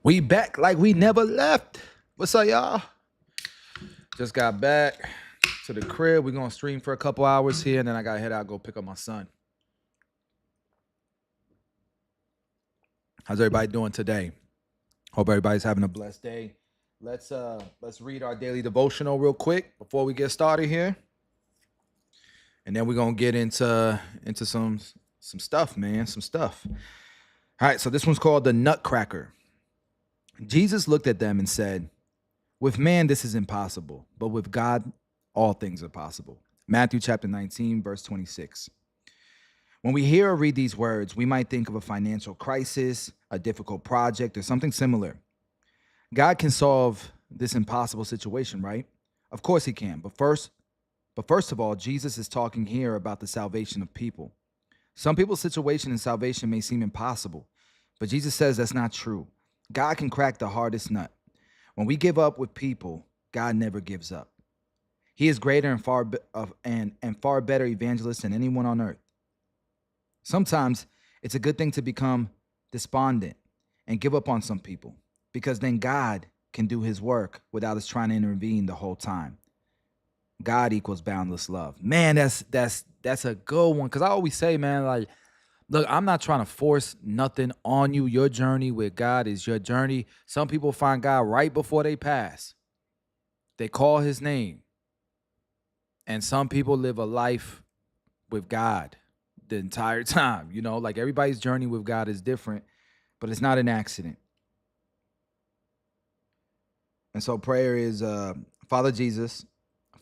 We back like we never left. What's up, y'all? Just got back to the crib. We're gonna stream for a couple hours here, and then I gotta head out, go pick up my son. How's everybody doing today? Hope everybody's having a blessed day. Let's read our daily devotional real quick before we get started here. And then we're gonna get into some stuff, man. Some stuff. All right, so this one's called the Nutcracker. Jesus looked at them and said, "With man, this is impossible, but with God, all things are possible." Matthew chapter 19, verse 26. When we hear or read these words, we might think of a financial crisis, a difficult project, or something similar. God can solve this impossible situation, right? Of course he can. But first of all, Jesus is talking here about the salvation of people. Some people's situation and salvation may seem impossible, but Jesus says that's not true. God can crack the hardest nut. When we give up with people, God never gives up. He is greater and far better evangelist than anyone on earth. Sometimes it's a good thing to become despondent and give up on some people, because then God can do his work without us trying to intervene the whole time. God equals boundless love. Man, that's a good one. Because I always say, man, like, look, I'm not trying to force nothing on you. Your journey with God is your journey. Some people find God right before they pass. They call his name. And some people live a life with God the entire time. You know, like everybody's journey with God is different, but it's not an accident. And so prayer is, Father, Jesus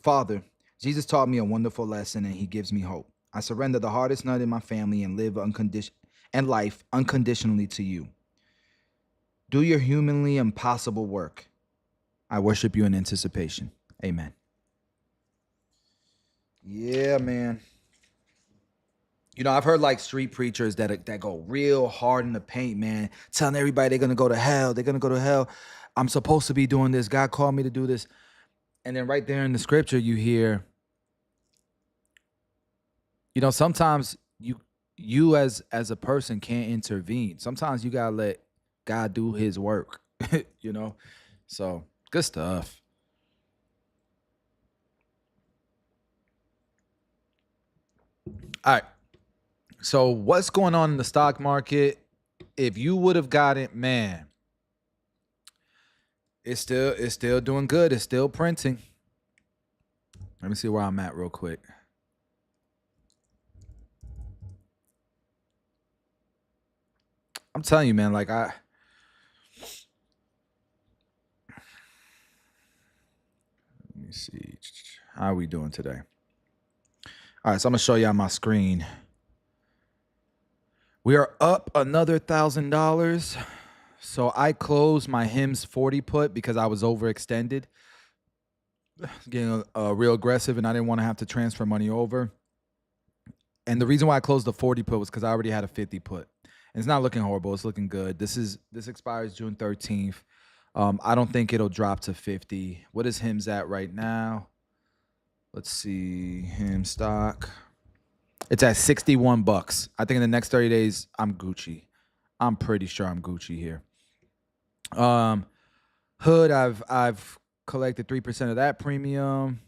taught me a wonderful lesson, and he gives me hope. I surrender the hardest nut in my family and live life unconditionally to you. Do your humanly impossible work. I worship you in anticipation. Amen. Yeah, man. You know, I've heard like street preachers that go real hard in the paint, man, telling everybody they're going to go to hell. They're going to go to hell. I'm supposed to be doing this. God called me to do this. And then right there in the scripture, you hear, you know, sometimes you as a person can't intervene. Sometimes you gotta let God do his work, you know? So good stuff. All right. So what's going on in the stock market? If you would have got it, man, it's still doing good. It's still printing. Let me see where I'm at real quick. I'm telling you, man, like let me see. How are we doing today? All right, so I'm gonna show you on my screen. We are up another $1,000. So I closed my HIMS 40 put because I was overextended, getting real aggressive, and I didn't want to have to transfer money over. And the reason why I closed the 40 put was because I already had a 50 put. And it's not looking horrible. It's looking good. This expires June 13th. I don't think it'll drop to 50. What is HIMS at right now? Let's see. HIMS stock. It's at 61 bucks. I think in the next 30 days, I'm Gucci. I'm pretty sure I'm Gucci here. Hood, I've collected 3% of that premium,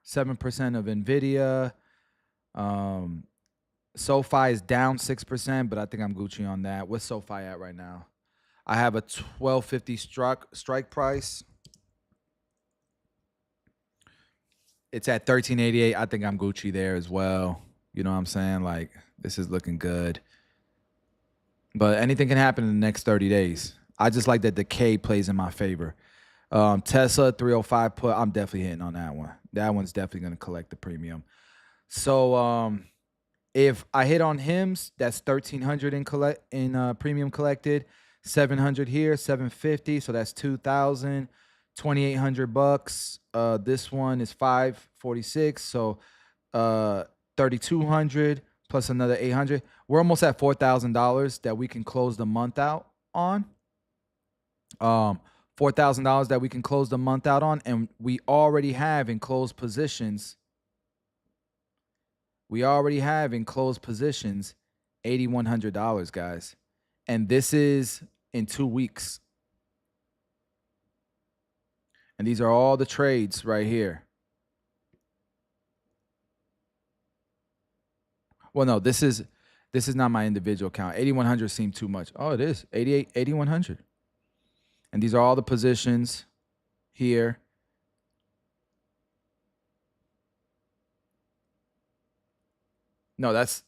7% of NVIDIA. SoFi is down 6%, but I think I'm Gucci on that. What's SoFi at right now? I have a 1250 strike price. It's at 1388. I think I'm Gucci there as well. You know what I'm saying? Like, this is looking good. But anything can happen in the next 30 days. I just like that decay plays in my favor. Tesla 305 put, I'm definitely hitting on that one. That one's definitely going to collect the premium. So if I hit on HIMS, that's 1,300 in premium collected, 700 here, 750. So that's 2,000, 2,800 bucks. This one is 546. So 3,200 plus another 800. We're almost at $4,000 that we can close the month out on. $4,000 that we can close the month out on, and we already have in closed positions. We already have in closed positions $8,100, guys, and this is in 2 weeks. And these are all the trades right here. Well, no, this is not my individual count. 8,100 seemed too much. Oh, it is 8,100. And these are all the positions here. No, that's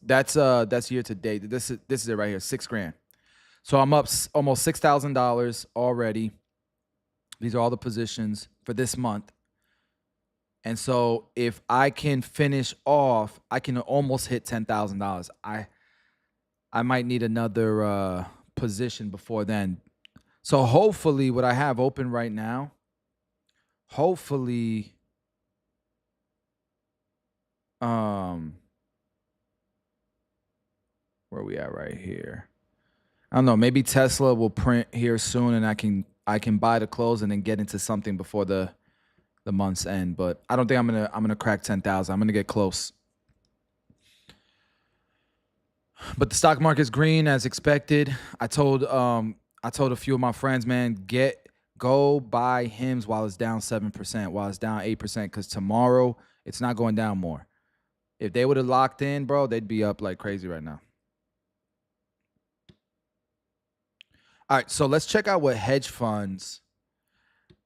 year to date. This is it right here, $6,000. So I'm up almost $6,000 already. These are all the positions for this month. And so if I can finish off, I can almost hit $10,000. I might need another position before then. So hopefully what I have open right now, hopefully where we at right here? I don't know, maybe Tesla will print here soon and I can buy the close and then get into something before the month's end, but I don't think I'm gonna crack 10,000. I'm gonna get close. But the stock market's green as expected. I told a few of my friends, man, go buy HIMS while it's down 7%, while it's down 8%, because tomorrow it's not going down more. If they would have locked in, bro, they'd be up like crazy right now. All right, so let's check out what hedge funds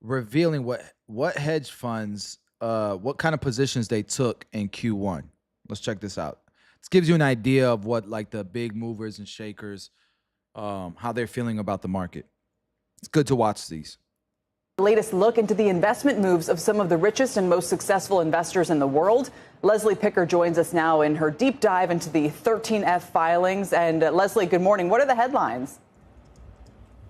revealing what hedge funds, what kind of positions they took in Q1. Let's check this out. This gives you an idea of what like the big movers and shakers, how they're feeling about the market. It's good to watch these. Latest look into the investment moves of some of the richest and most successful investors in the world. Leslie Picker joins us now in her deep dive into the 13F filings. And Leslie, good morning. What are the headlines?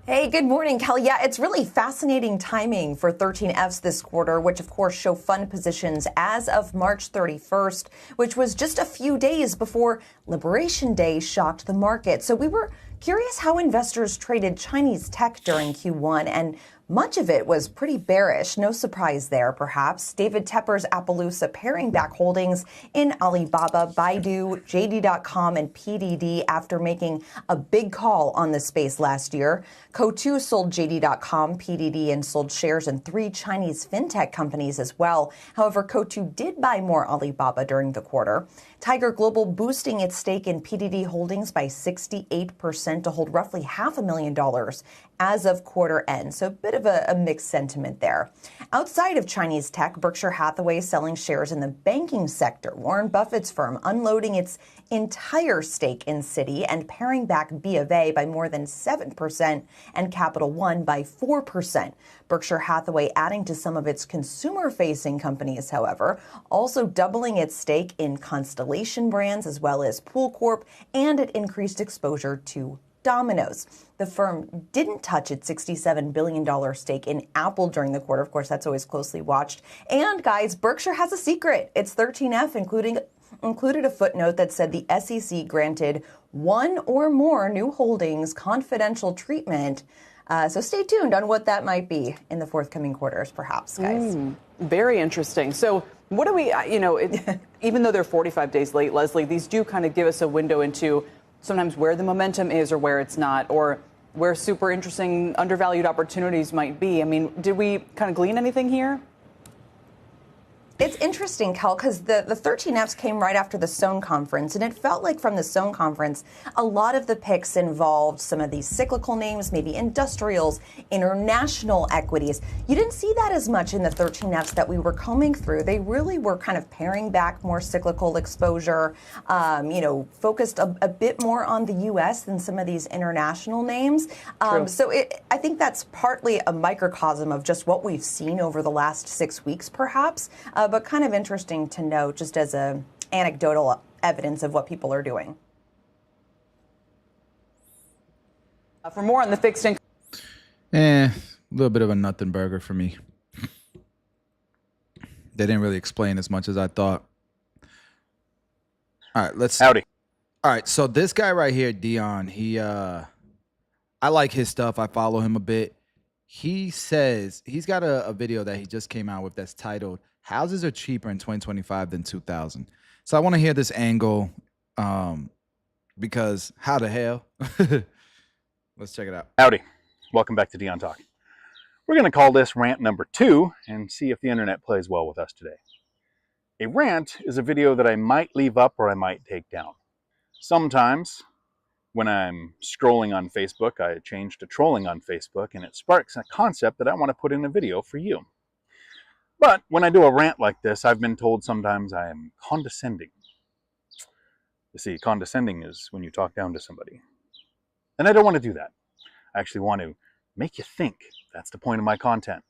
Hey, good morning, Kelly. Yeah, it's really fascinating timing for 13Fs this quarter, which of course show fund positions as of March 31st, which was just a few days before Liberation Day shocked the market. So we were curious how investors traded Chinese tech during Q1, and much of it was pretty bearish. No surprise there, perhaps. David Tepper's Appaloosa paring back holdings in Alibaba, Baidu, JD.com, and PDD after making a big call on the space last year. Coatue sold JD.com, PDD, and sold shares in 3 Chinese fintech companies as well. However, Coatue did buy more Alibaba during the quarter. Tiger Global boosting its stake in PDD Holdings by 68% to hold roughly $500,000 as of quarter end. So a bit of a mixed sentiment there. Outside of Chinese tech, Berkshire Hathaway selling shares in the banking sector. Warren Buffett's firm unloading its entire stake in Citi and paring back B of A by more than 7% and Capital One by 4%. Berkshire Hathaway adding to some of its consumer-facing companies, however, also doubling its stake in Constellation Brands as well as Pool Corp, and it increased exposure to Domino's. The firm didn't touch its $67 billion stake in Apple during the quarter. Of course, that's always closely watched. And guys, Berkshire has a secret. Its 13F included a footnote that said the SEC granted one or more new holdings confidential treatment. So stay tuned on what that might be in the forthcoming quarters, perhaps, guys. Very interesting. So what do we, even though they're 45 days late, Leslie, these do kind of give us a window into sometimes where the momentum is or where it's not, or where super interesting undervalued opportunities might be. I mean, did we kind of glean anything here? It's interesting, Kel, because the 13Fs came right after the Sohn conference, and it felt like from the Sohn conference, a lot of the picks involved some of these cyclical names, maybe industrials, international equities. You didn't see that as much in the 13Fs that we were combing through. They really were kind of paring back more cyclical exposure, focused a bit more on the U.S. than some of these international names. So I think that's partly a microcosm of just what we've seen over the last 6 weeks, perhaps. But kind of interesting to note just as a anecdotal evidence of what people are doing. For more on the fixed income. A little bit of a nothing burger for me. They didn't really explain as much as I thought. All right, Howdy. All right, so this guy right here, Dion, I like his stuff. I follow him a bit. He says he's got a video that he just came out with that's titled "Houses Are Cheaper in 2025 Than 2000." So I want to hear this angle, because how the hell? Let's check it out. Howdy. Welcome back to Dion Talk. We're going to call this rant number 2 and see if the internet plays well with us today. A rant is a video that I might leave up or I might take down. Sometimes when I'm scrolling on Facebook, I change to trolling on Facebook, and it sparks a concept that I want to put in a video for you. But when I do a rant like this, I've been told sometimes I am condescending. You see, condescending is when you talk down to somebody. And I don't want to do that. I actually want to make you think. That's the point of my content.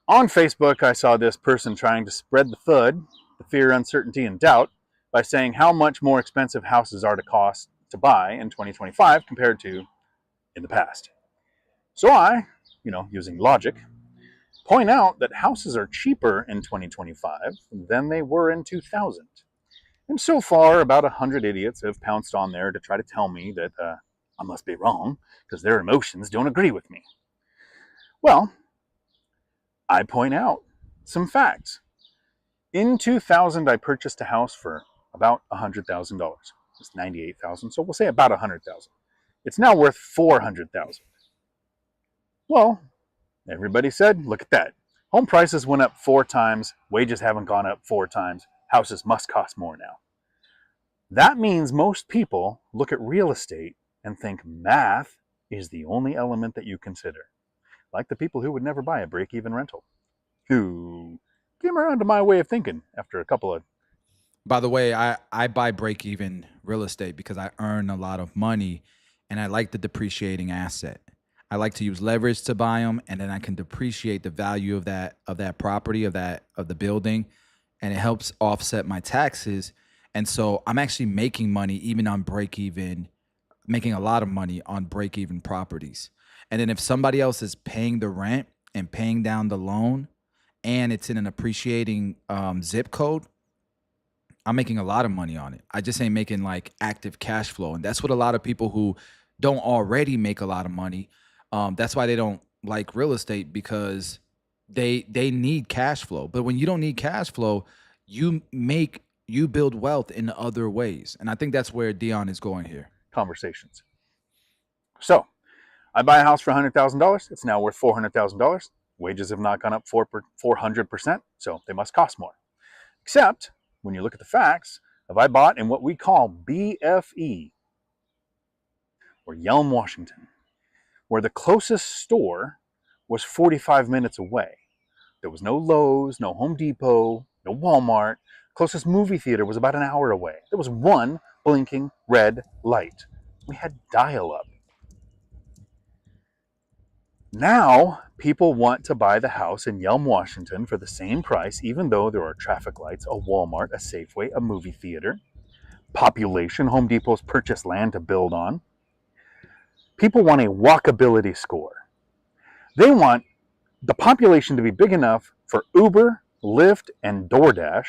On Facebook, I saw this person trying to spread the FUD, the fear, uncertainty, and doubt, by saying how much more expensive houses are to cost to buy in 2025 compared to in the past. So I, using logic, point out that houses are cheaper in 2025 than they were in 2000. And so far, about 100 idiots have pounced on there to try to tell me that I must be wrong because their emotions don't agree with me. Well, I point out some facts. In 2000, I purchased a house for about $100,000. It's $98,000, so we'll say about $100,000. It's now worth $400,000. Well, everybody said, look at that. Home prices went up 4 times. Wages haven't gone up 4 times. Houses must cost more now. That means most people look at real estate and think math is the only element that you consider. Like the people who would never buy a break-even rental, who came around to my way of thinking after a couple of... By the way, I buy break-even real estate because I earn a lot of money and I like the depreciating asset. I like to use leverage to buy them, and then I can depreciate the value of that property, of the building, and it helps offset my taxes. And so I'm actually making money even on break-even, making a lot of money on break-even properties. And then if somebody else is paying the rent and paying down the loan and it's in an appreciating zip code, I'm making a lot of money on it. I just ain't making like active cash flow. And that's what a lot of people who don't already make a lot of money, that's why they don't like real estate, because they need cash flow. But when you don't need cash flow, you build wealth in other ways. And I think that's where Dion is going here. Conversations. So I buy a house for $100,000. It's now worth $400,000. Wages have not gone up 400%, so they must cost more. Except when you look at the facts, if I bought in what we call BFE, or Yelm, Washington, where the closest store was 45 minutes away. There was no Lowe's, no Home Depot, no Walmart. Closest movie theater was about an hour away. There was one blinking red light. We had dial-up. Now, people want to buy the house in Yelm, Washington for the same price, even though there are traffic lights, a Walmart, a Safeway, a movie theater, population. Home Depot's purchased land to build on. People want a walkability score. They want the population to be big enough for Uber, Lyft, and DoorDash,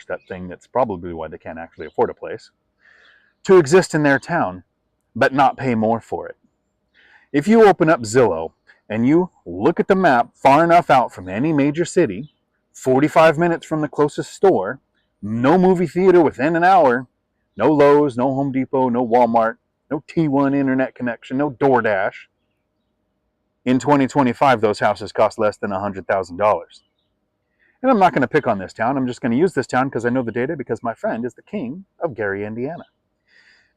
that thing that's probably why they can't actually afford a place, to exist in their town, but not pay more for it. If you open up Zillow and you look at the map far enough out from any major city, 45 minutes from the closest store, no movie theater within an hour, no Lowe's, no Home Depot, no Walmart, no T1 internet connection, no DoorDash. In 2025, those houses cost less than $100,000. And I'm not going to pick on this town. I'm just going to use this town because I know the data, because my friend is the king of Gary, Indiana.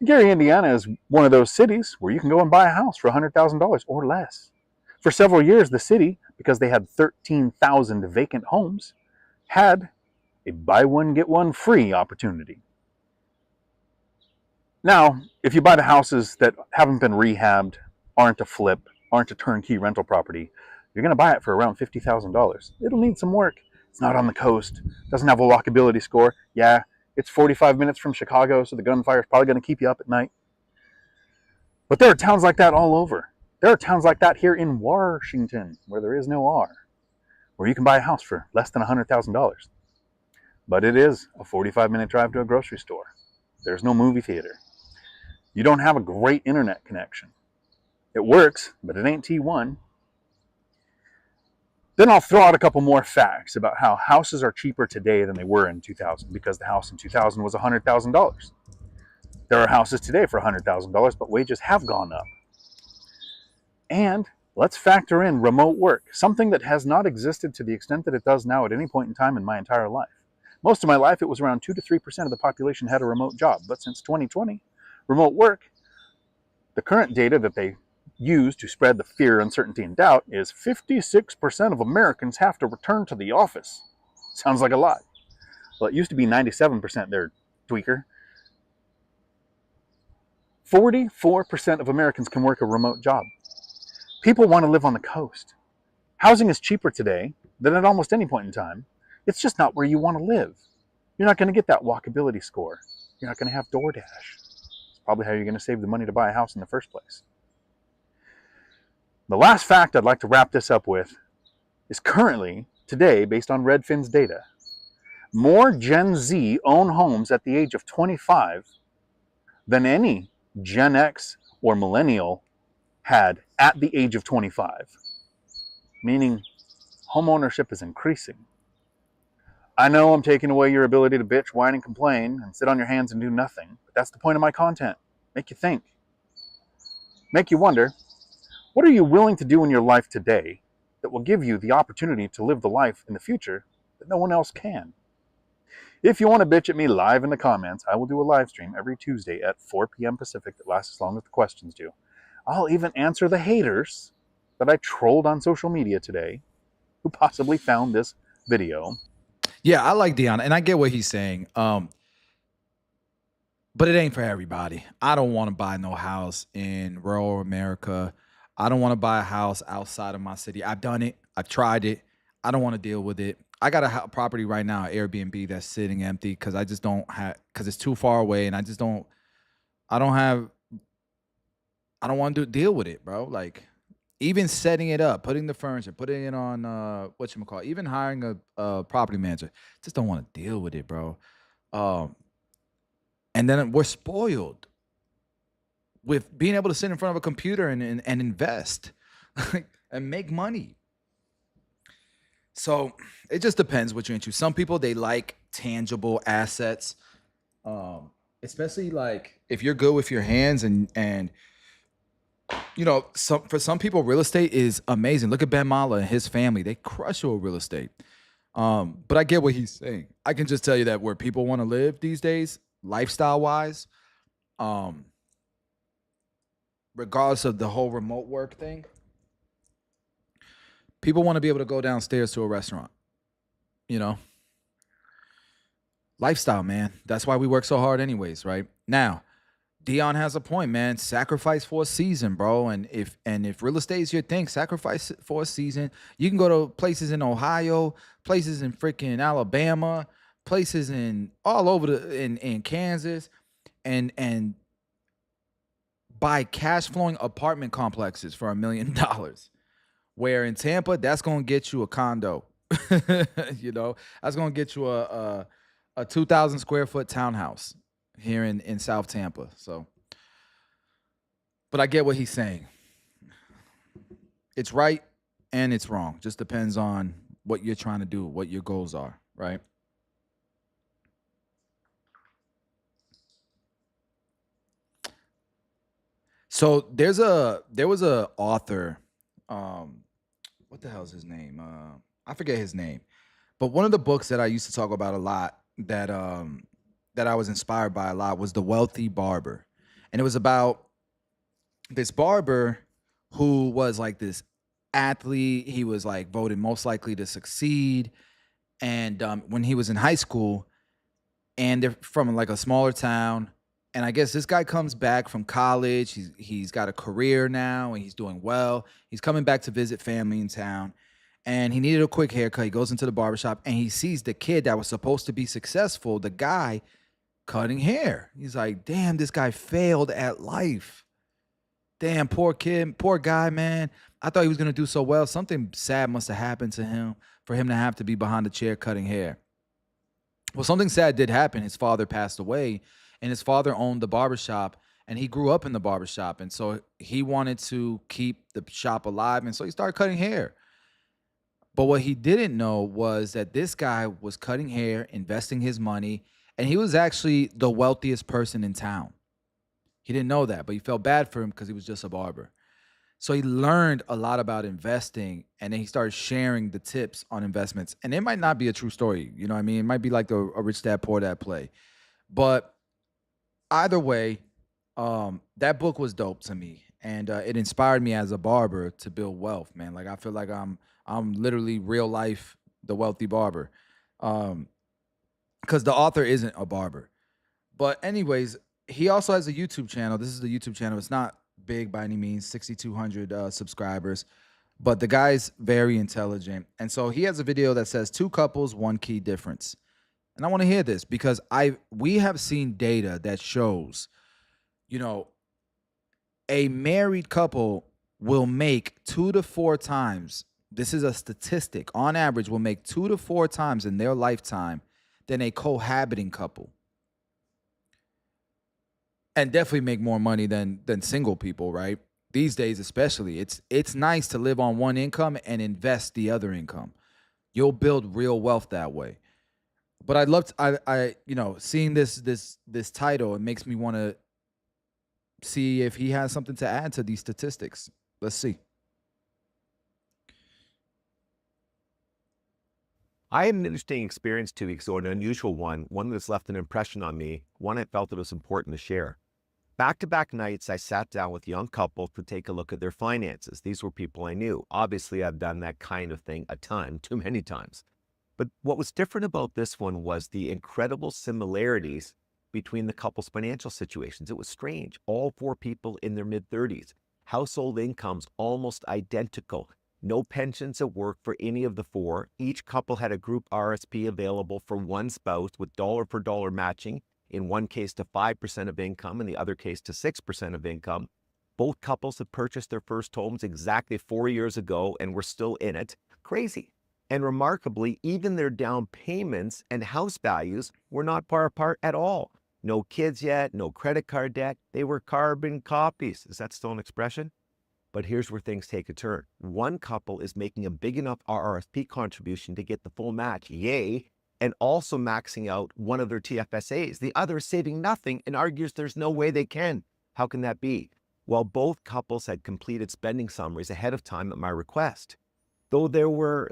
Gary, Indiana is one of those cities where you can go and buy a house for $100,000 or less. For several years, the city, because they had 13,000 vacant homes, had a buy one, get one free opportunity. Now, if you buy the houses that haven't been rehabbed, aren't a flip, aren't a turnkey rental property, you're going to buy it for around $50,000. It'll need some work. It's not on the coast. Doesn't have a walkability score. Yeah, it's 45 minutes from Chicago, so the gunfire is probably going to keep you up at night. But there are towns like that all over. There are towns like that here in Washington, where there is no R, where you can buy a house for less than $100,000. But it is a 45-minute drive to a grocery store. There's no movie theater. You don't have a great internet connection. It works, but it ain't T1. Then I'll throw out a couple more facts about how houses are cheaper today than they were in 2000, because the house in 2000 was $100,000. There are houses today for $100,000, but wages have gone up. And Let's factor in remote work, something that has not existed to the extent that it does now at any point in time in my entire life. Most of my life, it was around 2 to 3% of the population had a remote job. But since 2020, remote work, the current data that they use to spread the fear, uncertainty, and doubt is 56% of Americans have to return to the office. Sounds like a lot. Well, it used to be 97% there, tweaker. 44% of Americans can work a remote job. People want to live on the coast. Housing is cheaper today than at almost any point in time. It's just not where you want to live. You're not going to get that walkability score. You're not going to have DoorDash. It's probably how you're going to save the money to buy a house in the first place. The last fact I'd like to wrap this up with is currently, today, based on Redfin's data, more Gen Z own homes at the age of 25 than any Gen X or millennial had at the age of 25, meaning home ownership is increasing. I know I'm taking away your ability to bitch, whine, and complain and sit on your hands and do nothing, but that's the point of my content. Make you think. Make you wonder, what are you willing to do in your life today that will give you the opportunity to live the life in the future that no one else can? If you want to bitch at me live in the comments, I will do a live stream every Tuesday at 4 p.m. Pacific that lasts as long as the questions do. I'll even answer the haters that I trolled on social media today who possibly found this video. Yeah, I like Dion, and I get what he's saying. But it ain't for everybody. I don't want to buy no house in rural America. I don't want to buy a house outside of my city. I've done it. I've tried it. I don't want to deal with it. I got a property right now, Airbnb, that's sitting empty because I just don't have, because it's too far away, and I don't want to deal with it, bro. Like, even setting it up, putting the furniture, putting it on whatchamacallit, even hiring a property manager, just don't want to deal with it, bro. And then we're spoiled with being able to sit in front of a computer and invest and make money. So it just depends what you're into. Some people, they like tangible assets, especially like if you're good with your hands and you know, for some people, real estate is amazing. Look at Ben Mala and his family. They crush with real estate. But I get what he's saying. I can just tell you that where people want to live these days, lifestyle-wise, regardless of the whole remote work thing, people want to be able to go downstairs to a restaurant, you know? Lifestyle, man. That's why we work so hard anyways, right? Now, Dion has a point, man. Sacrifice for a season, bro. And if real estate is your thing, sacrifice for a season. You can go to places in Ohio, places in freaking Alabama, places in all over in Kansas, and buy cash flowing apartment complexes for $1 million. Where in Tampa, that's gonna get you a condo. You know, that's gonna get you a 2,000 square foot townhouse here in South Tampa. So, but I get what he's saying. It's right and it's wrong. Just depends on what you're trying to do, what your goals are, right? So there was a author, what the hell's his name? I forget his name. But one of the books that I used to talk about a lot that I was inspired by a lot was The Wealthy Barber. And it was about this barber who was like this athlete. He was like voted most likely to succeed. And when he was in high school, and they're from like a smaller town. And I guess this guy comes back from college. He's got a career now and he's doing well. He's coming back to visit family in town. And he needed a quick haircut. He goes into the barbershop and he sees the kid that was supposed to be successful, the guy cutting hair. He's like, damn, this guy failed at life. Damn, poor kid, poor guy, man. I thought he was going to do so well. Something sad must have happened to him for him to have to be behind the chair cutting hair. Well, something sad did happen. His father passed away, and his father owned the barbershop, and he grew up in the barbershop. And so he wanted to keep the shop alive, and so he started cutting hair. But what he didn't know was that this guy was cutting hair, investing his money, and he was actually the wealthiest person in town. He didn't know that, but he felt bad for him because he was just a barber. So he learned a lot about investing, and then he started sharing the tips on investments. And it might not be a true story, you know what I mean? It might be like a rich dad, poor dad play. But either way, that book was dope to me, and it inspired me as a barber to build wealth, man. Like I feel like I'm literally real life the wealthy barber, because the author isn't a barber. But anyways, he also has a YouTube channel. This is the YouTube channel. It's not big by any means, 6,200 subscribers, but the guy's very intelligent, and so he has a video that says two couples, one key difference. And I want to hear this because we have seen data that shows, you know, a married couple will make 2 to 4 times. This is a statistic. On average, will make 2 to 4 times in their lifetime than a cohabiting couple. And definitely make more money than single people, right? These days, especially, it's nice to live on one income and invest the other income. You'll build real wealth that way. But I'd love to, seeing this title, it makes me want to see if he has something to add to these statistics. Let's see. I had an interesting experience 2 weeks ago, an unusual one that's left an impression on me, one I felt it was important to share. Back-to-back nights, I sat down with young couples to take a look at their finances. These were people I knew. Obviously, I've done that kind of thing a ton, too many times. But what was different about this one was the incredible similarities between the couple's financial situations. It was strange. All 4 people in their mid-30s. Household incomes almost identical. No pensions at work for any of the 4. Each couple had a group RSP available for one spouse with dollar for dollar matching, in one case to 5% of income, in the other case to 6% of income. Both couples had purchased their first homes exactly 4 years ago and were still in it. Crazy. And remarkably, even their down payments and house values were not far apart at all. No kids yet, no credit card debt. They were carbon copies. Is that still an expression? But here's where things take a turn. One couple is making a big enough RRSP contribution to get the full match, yay, and also maxing out one of their TFSAs. The other is saving nothing and argues there's no way they can. How can that be? Well, both couples had completed spending summaries ahead of time at my request. Though there were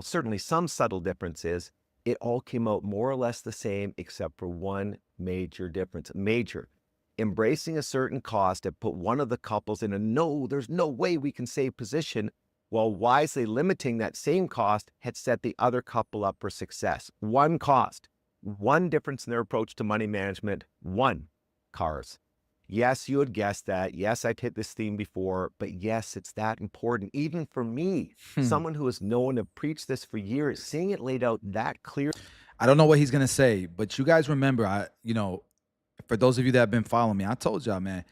certainly some subtle differences, it all came out more or less the same except for one major difference. Major. Embracing a certain cost had put one of the couples in a there's no way we can save position, while wisely limiting that same cost had set the other couple up for success. One cost, one difference in their approach to money management, one, cars. Yes, you had guessed that. Yes, I've hit this theme before, but yes, it's that important. Even for me, someone who has known and preached this for years, seeing it laid out that clear. I don't know what he's gonna say, but you guys remember, for those of you that have been following me, I told y'all, man,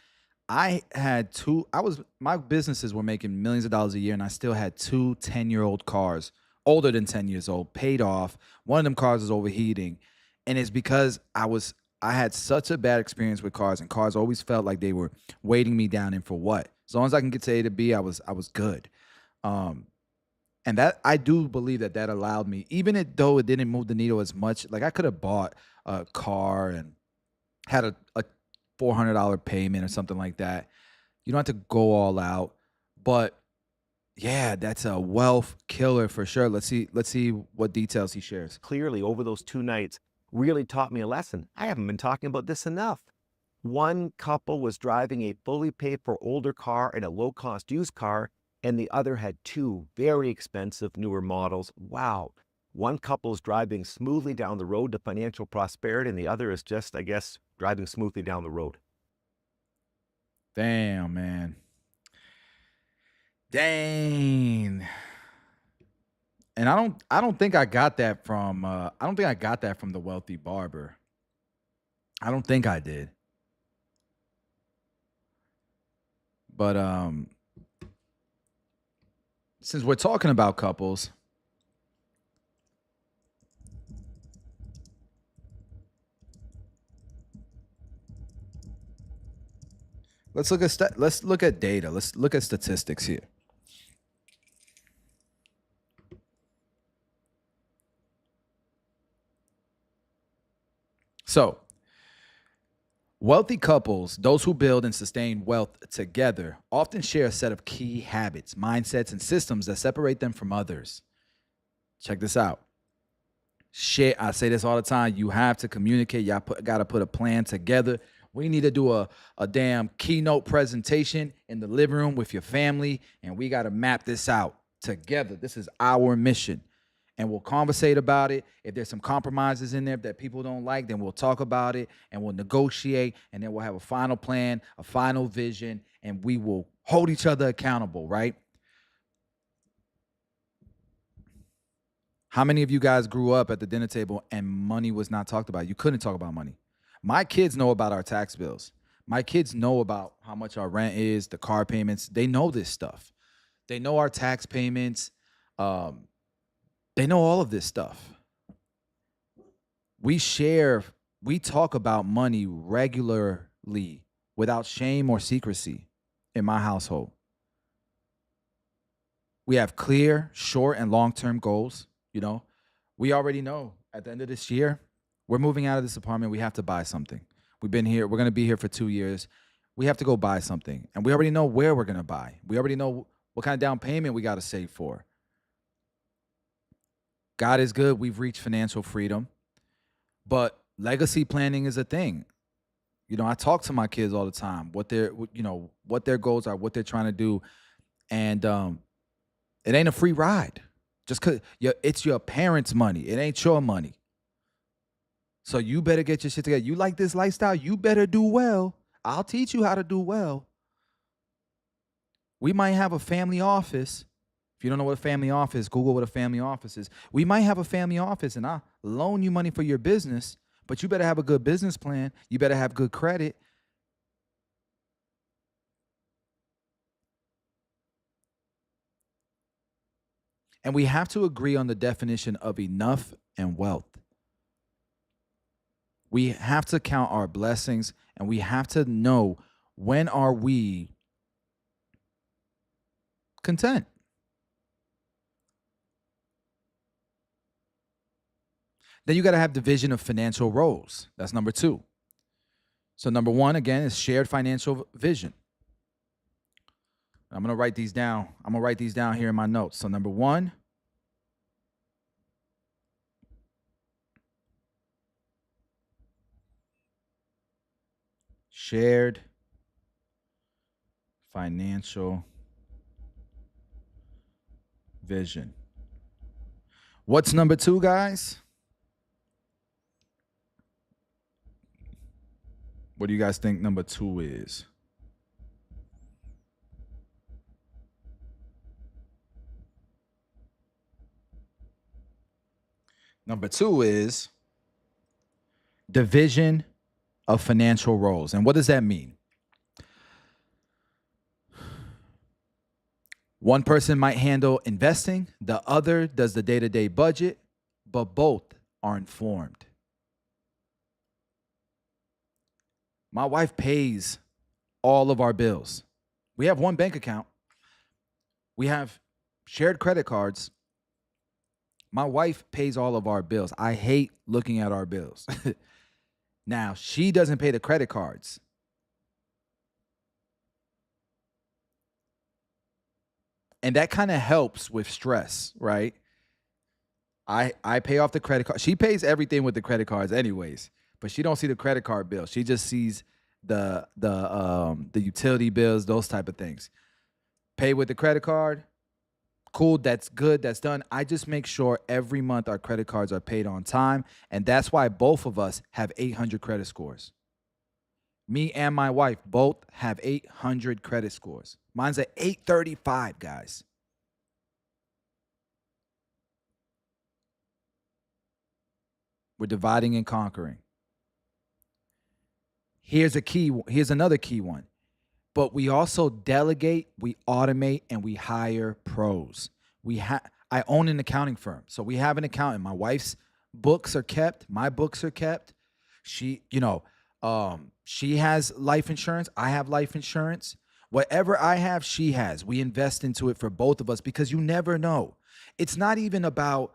my businesses were making millions of dollars a year, and I still had 2 10-year-old cars, older than 10 years old, paid off. One of them cars is overheating, and it's because I had such a bad experience with cars, and cars always felt like they were weighting me down. And for what? As long as I can get to A to B, I was good. And that, I do believe that allowed me, even though it didn't move the needle as much. Like I could have bought a car and had a $400 payment or something like that. You don't have to go all out, but yeah, that's a wealth killer for sure. Let's see what details he shares. Clearly, over those 2 nights, really taught me a lesson. I haven't been talking about this enough. One couple was driving a fully paid for older car and a low-cost used car, and the other had 2 very expensive newer models. Wow. One couple is driving smoothly down the road to financial prosperity, and the other is just, I guess, driving smoothly down the road. Damn, man. Dang. And I don't think I got that from the wealthy barber. I don't think I did. But since we're talking about couples, let's look at data. Let's look at statistics here. So, Wealthy couples, those who build and sustain wealth together, often share a set of key habits, mindsets, and systems that separate them from others. Check this out. I say this all the time. You have to communicate. Y'all got to put a plan together. We need to do a damn keynote presentation in the living room with your family, and we got to map this out together. This is our mission. And we'll conversate about it. If there's some compromises in there that people don't like, then we'll talk about it and we'll negotiate, and then we'll have a final plan, a final vision, and we will hold each other accountable, right? How many of you guys grew up at the dinner table and money was not talked about? You couldn't talk about money. My kids know about our tax bills. My kids know about how much our rent is, the car payments. They know this stuff. They know our tax payments. They know all of this stuff. We talk about money regularly without shame or secrecy in my household. We have clear, short, and long-term goals. You know, we already know at the end of this year, we're moving out of this apartment. We have to buy something. We've been here. We're going to be here for 2 years. We have to go buy something. And we already know where we're going to buy. We already know what kind of down payment we got to save for. God is good. We've reached financial freedom. But legacy planning is a thing. You know, I talk to my kids all the time, what their goals are, what they're trying to do. And it ain't a free ride. Just because it's your parents' money. It ain't your money. So you better get your shit together. You like this lifestyle? You better do well. I'll teach you how to do well. We might have a family office. If you don't know what a family office is, Google what a family office is. We might have a family office, and I'll loan you money for your business, but you better have a good business plan. You better have good credit. And we have to agree on the definition of enough and wealth. We have to count our blessings, and we have to know, when are we content? Then you got to have division of financial roles. That's number 2. So number 1, again, is shared financial vision. I'm going to write these down. I'm going to write these down here in my notes. So number 1, shared financial vision. What's number 2, guys? What do you guys think number 2 is? Number 2 is division of financial roles. And what does that mean? One person might handle investing, the other does the day-to-day budget, but both are informed. My wife pays all of our bills. We have one bank account. We have shared credit cards. My wife pays all of our bills. I hate looking at our bills. Now, she doesn't pay the credit cards. And that kind of helps with stress, right? I pay off the credit card. She pays everything with the credit cards anyways, but she don't see the credit card bill. She just sees the utility bills, those type of things. Pay with the credit card. Cool, that's good, that's done. I just make sure every month our credit cards are paid on time, and that's why both of us have 800 credit scores. Me and my wife both have 800 credit scores. Mine's at 835, guys. We're dividing and conquering. Here's another key one. But we also delegate, we automate, and we hire pros. I own an accounting firm, so we have an accountant. My wife's books are kept. My books are kept. She has life insurance. I have life insurance. Whatever I have, she has. We invest into it for both of us because you never know. It's not even about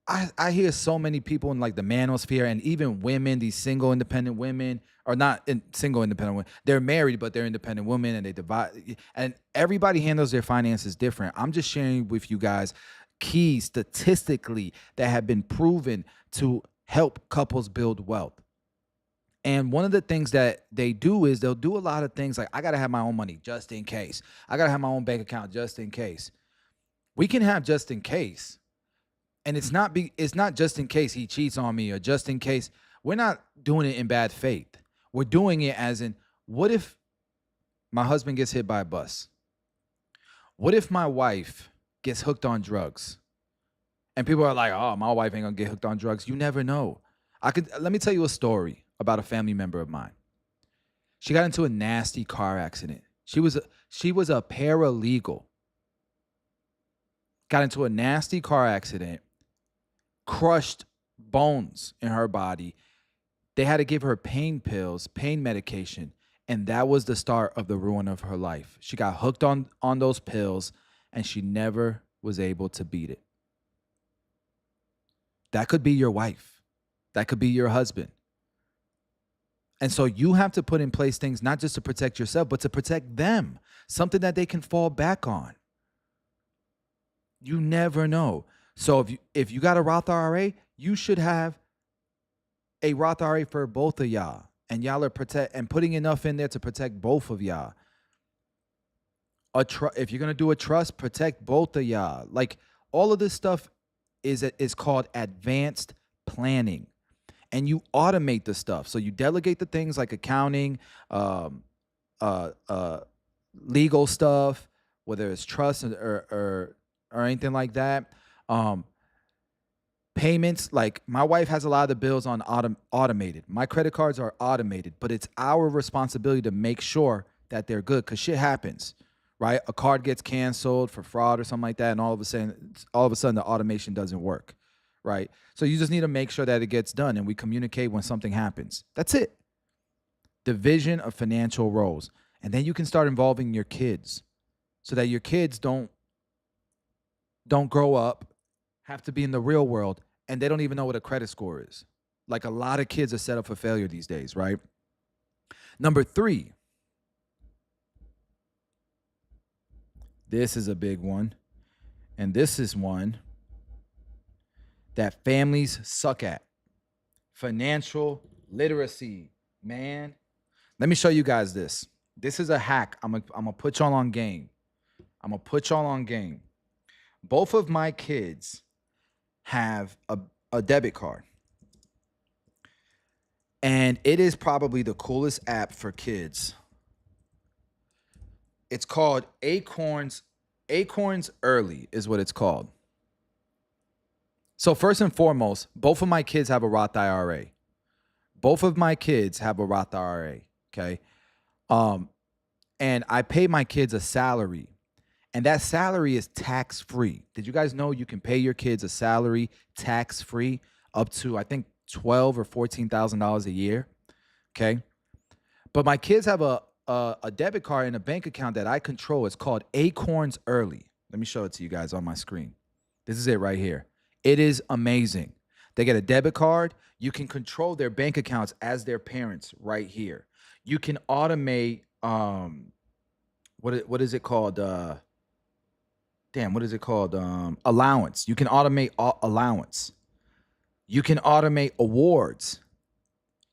I hear so many people in like the manosphere and even women, these single independent women, or not single independent women, they're married, but they're independent women and they divide, and everybody handles their finances different. I'm just sharing with you guys keys statistically that have been proven to help couples build wealth. And one of the things that they do is they'll do a lot of things like, I got to have my own money just in case. I got to have my own bank account just in case. We can have just in case. And it's not just in case he cheats on me or just in case. We're not doing it in bad faith. We're doing it as in, what if my husband gets hit by a bus? What if my wife gets hooked on drugs? And people are like, oh, my wife ain't gonna get hooked on drugs. You never know. Let me tell you a story about a family member of mine. She got into a nasty car accident. She was a paralegal. Got into a nasty car accident, crushed bones in her body. They had to give her pain pills, pain medication, and that was the start of the ruin of her life. She got hooked on those pills, and she never was able to beat it. That could be your wife. That could be your husband. And so you have to put in place things not just to protect yourself, but to protect them, something that they can fall back on. You never know. So if you got a Roth IRA, you should have a Roth IRA for both of y'all. And y'all are putting enough in there to protect both of y'all. If you're going to do a trust, protect both of y'all. Like, all of this stuff is called advanced planning. And you automate the stuff. So you delegate the things like accounting, legal stuff, whether it's trust or anything like that. Payments, like my wife has a lot of the bills on automated. My credit cards are automated, but it's our responsibility to make sure that they're good, because shit happens, right? A card gets canceled for fraud or something like that, and all of a sudden the automation doesn't work, right? So you just need to make sure that it gets done, and we communicate when something happens. That's it. Division of financial roles. And then you can start involving your kids so that your kids don't grow up, have to be in the real world, and they don't even know what a credit score is. Like, a lot of kids are set up for failure these days, right? Number 3. This is a big one. And this is one that families suck at. Financial literacy, man. Let me show you guys this. This is a hack. I'm gonna put y'all on game. Both of my kids have a debit card. And it is probably the coolest app for kids. It's called Acorns Early is what it's called. So first and foremost, both of my kids have a Roth IRA. Okay? And I pay my kids a salary. And that salary is tax-free. Did you guys know you can pay your kids a salary tax-free up to, I think, $12,000 or $14,000 a year? Okay? But my kids have a debit card and a bank account that I control. It's called Acorns Early. Let me show it to you guys on my screen. This is it right here. It is amazing. They get a debit card. You can control their bank accounts as their parents right here. You can automate, what is it called? Allowance. You can automate allowance. You can automate awards.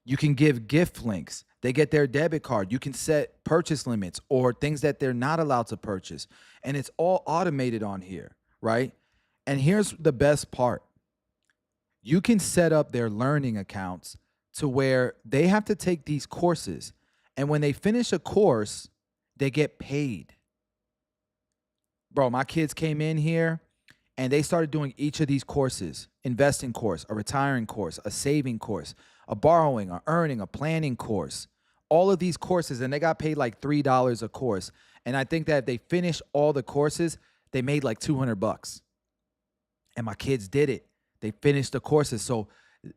You can give gift links. They get their debit card. You can set purchase limits or things that they're not allowed to purchase. And it's all automated on here, right? And here's the best part. You can set up their learning accounts to where they have to take these courses. And when they finish a course, they get paid. Bro, my kids came in here and they started doing each of these courses: investing course, a retiring course, a saving course, a borrowing, a earning, a planning course. All of these courses, and they got paid like $3 a course. And I think that if they finished all the courses, they made like $200. And my kids did it. They finished the courses. So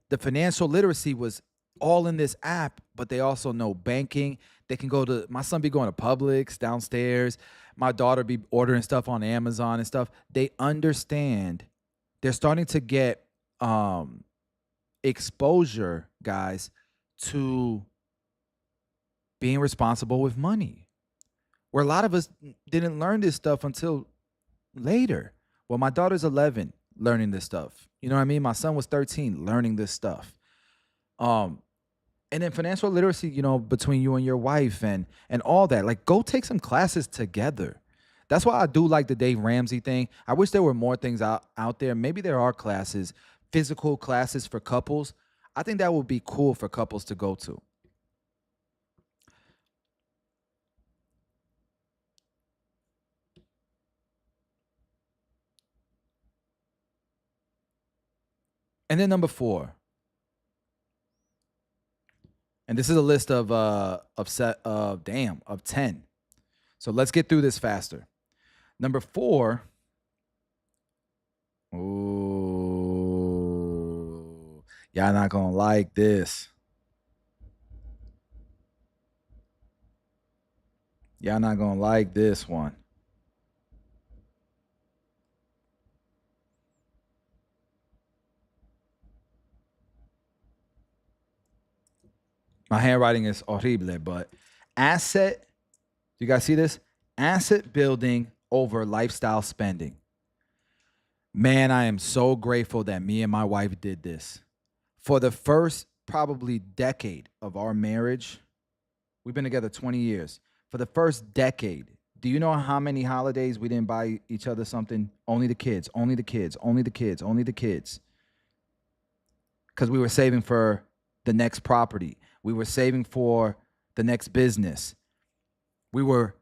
the financial literacy was all in this app, but they also know banking. They can go to, my son be going to Publix downstairs. My daughter be ordering stuff on Amazon and stuff. They understand. They're starting to get um exposure, guys, to being responsible with money. Where a lot of us didn't learn this stuff until later. Well, my daughter's 11 learning this stuff. You know what I mean? My son was 13 learning this stuff. Um and then financial literacy, between you and your wife and all that. Like, go take some classes together. That's why I do like the Dave Ramsey thing. I wish there were more things out there. Maybe there are classes, physical classes for couples. I think that would be cool for couples to go to. And then number 4. And this is a list of 10. So let's get through this faster. Number 4. Ooh, y'all not gonna like this. Y'all not gonna like this one. My handwriting is horrible, but you guys see this? Asset building over lifestyle spending. Man, I am so grateful that me and my wife did this. For the first probably decade of our marriage, we've been together 20 years. For the first decade, do you know how many holidays we didn't buy each other something? Only the kids, only the kids, only the kids, only the kids. Because we were saving for the next property. We were saving for the next business. We were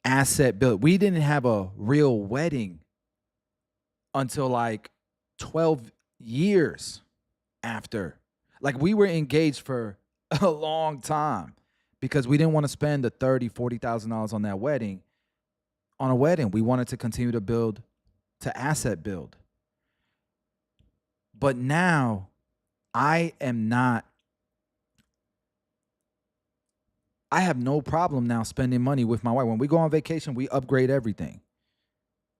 asset built. We didn't have a real wedding until like 12 years after. Like, we were engaged for a long time because we didn't want to spend the $30,000-$40,000 on that wedding. On a wedding, we wanted to continue to build, to asset build. But now I have no problem now spending money with my wife. When we go on vacation, we upgrade everything.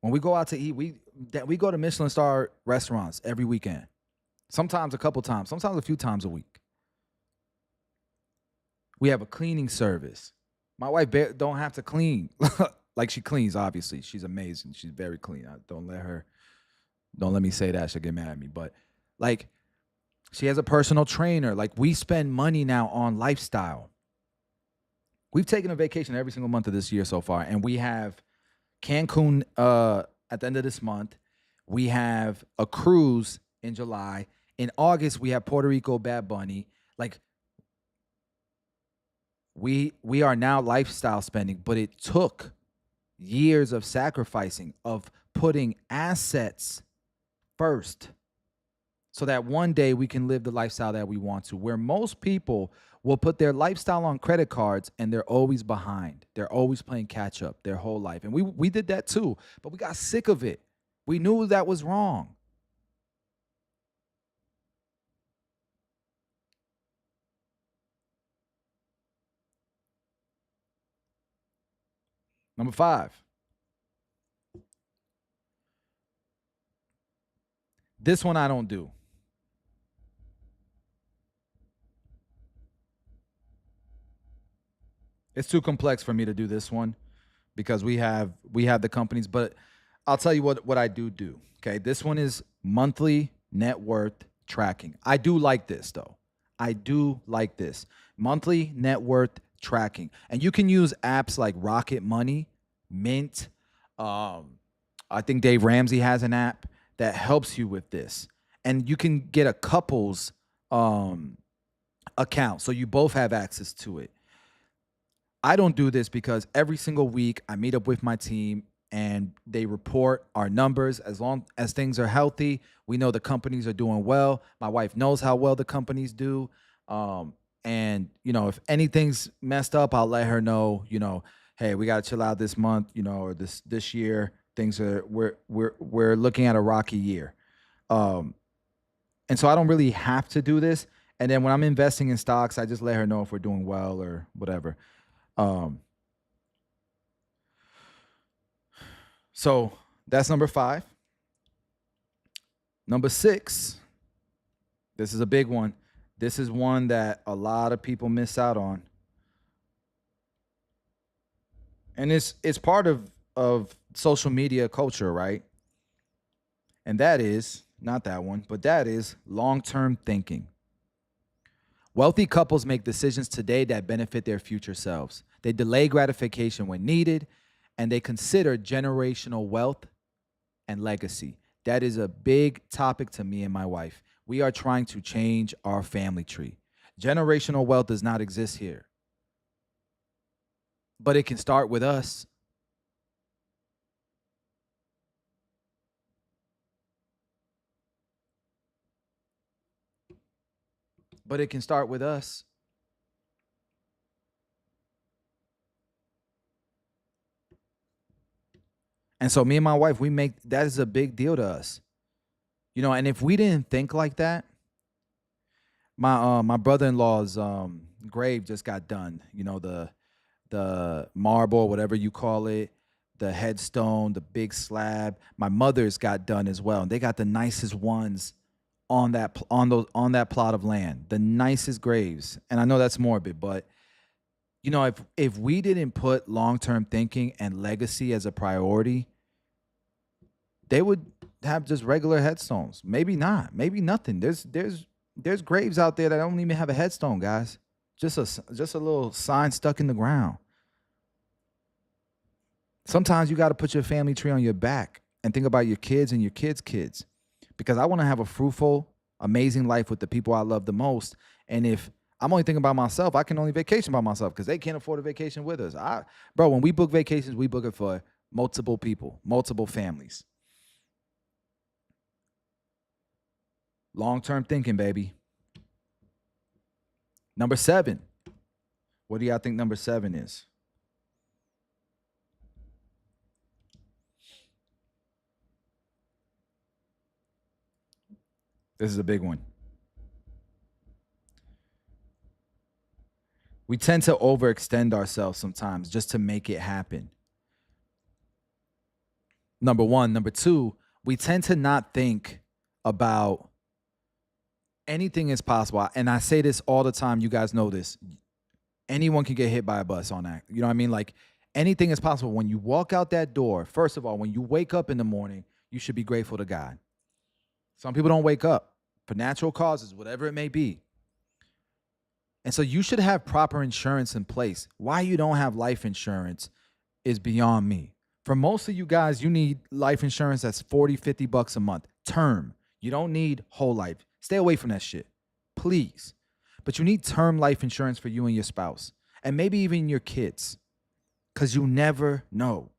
When we go out to eat, we go to Michelin star restaurants every weekend. Sometimes a couple times, sometimes a few times a week. We have a cleaning service. My wife don't have to clean. Like, she cleans, obviously. She's amazing. She's very clean. Don't let me say that. She'll get mad at me. But, like, she has a personal trainer. Like, we spend money now on lifestyle. We've taken a vacation every single month of this year so far, and we have Cancun at the end of this month. We have a cruise in July. In August, we have Puerto Rico Bad Bunny. Like, we are now lifestyle spending, but it took years of sacrificing, of putting assets first, so that one day we can live the lifestyle that we want to. Where most people will put their lifestyle on credit cards and they're always behind. They're always playing catch up their whole life. And we did that too, but we got sick of it. We knew that was wrong. Number 5. This one I don't do. It's too complex for me to do this one because we have the companies, but I'll tell you what I do. Okay, this one is monthly net worth tracking. I do like this though. I do like this. Monthly net worth tracking. And you can use apps like Rocket Money, Mint. I think Dave Ramsey has an app that helps you with this. And you can get a couple's account so you both have access to it. I don't do this because every single week I meet up with my team and they report our numbers. As long as things are healthy, we know the companies are doing well. My wife knows how well the companies do. And, if anything's messed up, I'll let her know, hey, we got to chill out this month, or this year. Things are, we're looking at a rocky year. And so I don't really have to do this. And then when I'm investing in stocks, I just let her know if we're doing well or whatever. So that's number 5. Number 6 This is a big one. This is one that a lot of people miss out on. And it's part of social media culture, right? And that is not that one, but that is long-term thinking. Wealthy couples make decisions today that benefit their future selves. They delay gratification when needed, and they consider generational wealth and legacy. That is a big topic to me and my wife. We are trying to change our family tree. Generational wealth does not exist here, but it can start with us. But it can start with us. And so me and my wife, we make that is a big deal to us. You know, and if we didn't think like that, my brother-in-law's grave just got done. You know, the marble, whatever you call it, the headstone, the big slab. My mother's got done as well. And they got the nicest ones on that plot of land, the nicest graves. And I know that's morbid, but you know, if we didn't put long-term thinking and legacy as a priority, they would have just regular headstones. Maybe not, maybe nothing. There's graves out there that don't even have a headstone, guys. Just a little sign stuck in the ground. Sometimes you got to put your family tree on your back and think about your kids and your kids' kids. Because I want to have a fruitful, amazing life with the people I love the most. And if I'm only thinking about myself, I can only vacation by myself because they can't afford a vacation with us. Bro, when we book vacations, we book it for multiple people, multiple families. Long-term thinking, baby. Number 7. What do y'all think number 7 is? This is a big one. We tend to overextend ourselves sometimes just to make it happen. Number 1. Number 2, we tend to not think about anything is possible. And I say this all the time. You guys know this. Anyone can get hit by a bus on that. You know what I mean? Like anything is possible. When you walk out that door, first of all, when you wake up in the morning, you should be grateful to God. Some people don't wake up for natural causes, whatever it may be. And so you should have proper insurance in place. Why you don't have life insurance is beyond me. For most of you guys, you need life insurance that's $40, $50 a month. Term. You don't need whole life. Stay away from that shit, please. But you need term life insurance for you and your spouse. And maybe even your kids. Because you never know.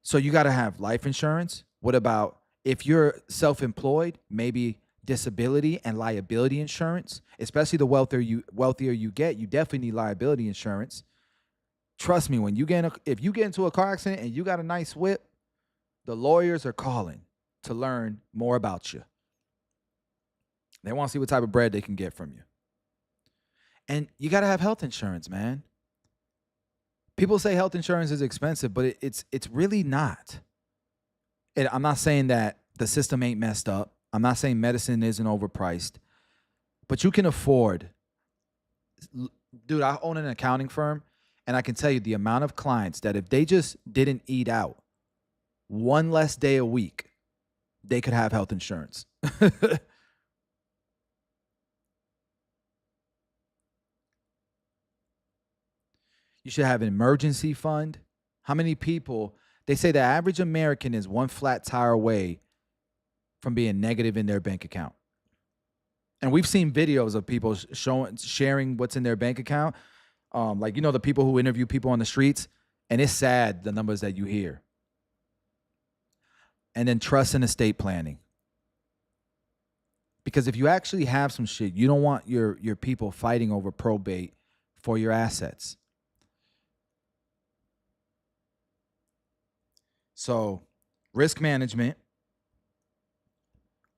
So you got to have life insurance. What about if you're self-employed, maybe disability and liability insurance, especially the wealthier you get, you definitely need liability insurance. Trust me, when if you get into a car accident and you got a nice whip, the lawyers are calling to learn more about you. They want to see what type of bread they can get from you. And you got to have health insurance, man. People say health insurance is expensive, but it's really not. And I'm not saying that the system ain't messed up. I'm not saying medicine isn't overpriced, but you can afford. Dude, I own an accounting firm, and I can tell you the amount of clients that if they just didn't eat out one less day a week, they could have health insurance. You should have an emergency fund. How many people, they say the average American is one flat tire away from being negative in their bank account. And we've seen videos of people sharing what's in their bank account. Like, you know, the people who interview people on the streets, and it's sad, the numbers that you hear. And then trust and estate planning. Because if you actually have some shit, you don't want your people fighting over probate for your assets. So, risk management.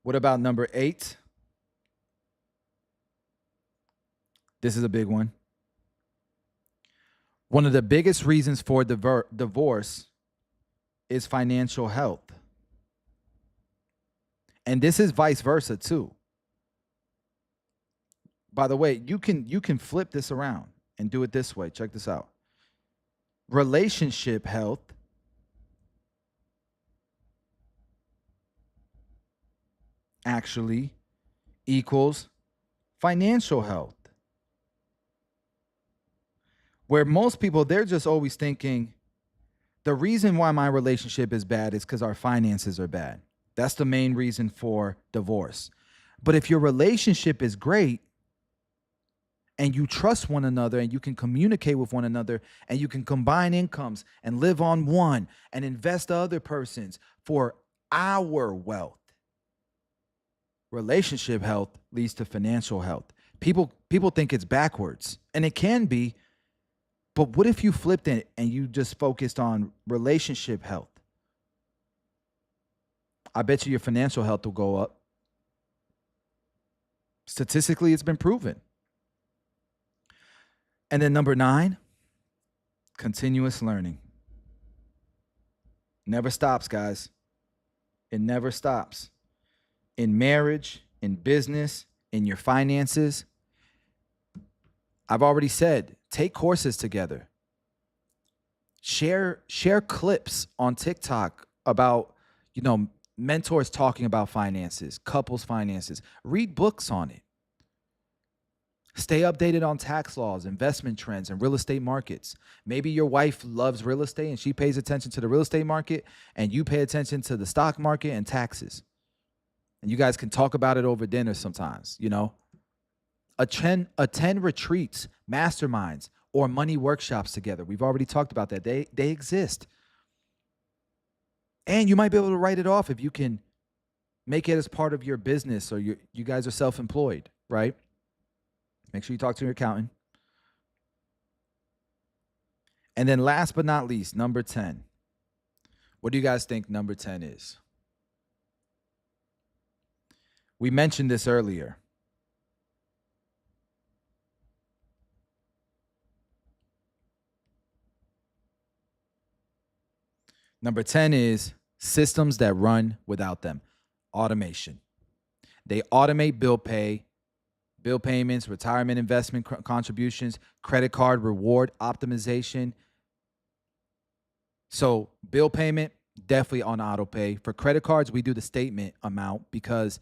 What about number 8? This is a big one. One of the biggest reasons for divorce is financial health. And this is vice versa too. By the way, you can flip this around and do it this way. Check this out. Relationship health actually equals financial health. Where most people, they're just always thinking, the reason why my relationship is bad is because our finances are bad. That's the main reason for divorce. But if your relationship is great and you trust one another and you can communicate with one another and you can combine incomes and live on one and invest the other person's for our wealth, relationship health leads to financial health. People think it's backwards, and it can be. But what if you flipped it and you just focused on relationship health? I bet you your financial health will go up. Statistically, it's been proven. And then number 9, continuous learning. Never stops, guys. It never stops. In marriage, in business, in your finances. I've already said, take courses together. Share clips on TikTok about, mentors talking about finances, couples finances. Read books on it. Stay updated on tax laws, investment trends, and real estate markets. Maybe your wife loves real estate and she pays attention to the real estate market, and you pay attention to the stock market and taxes. And you guys can talk about it over dinner sometimes, Attend retreats, masterminds, or money workshops together. We've already talked about that. They exist. And you might be able to write it off if you can make it as part of your business, or you guys are self-employed, right? Make sure you talk to your accountant. And then last but not least, number 10. What do you guys think number 10 is? We mentioned this earlier. Number 10 is systems that run without them. Automation. They automate bill payments, retirement investment contributions, credit card reward optimization. So bill payment, definitely on auto pay. For credit cards, we do the statement amount because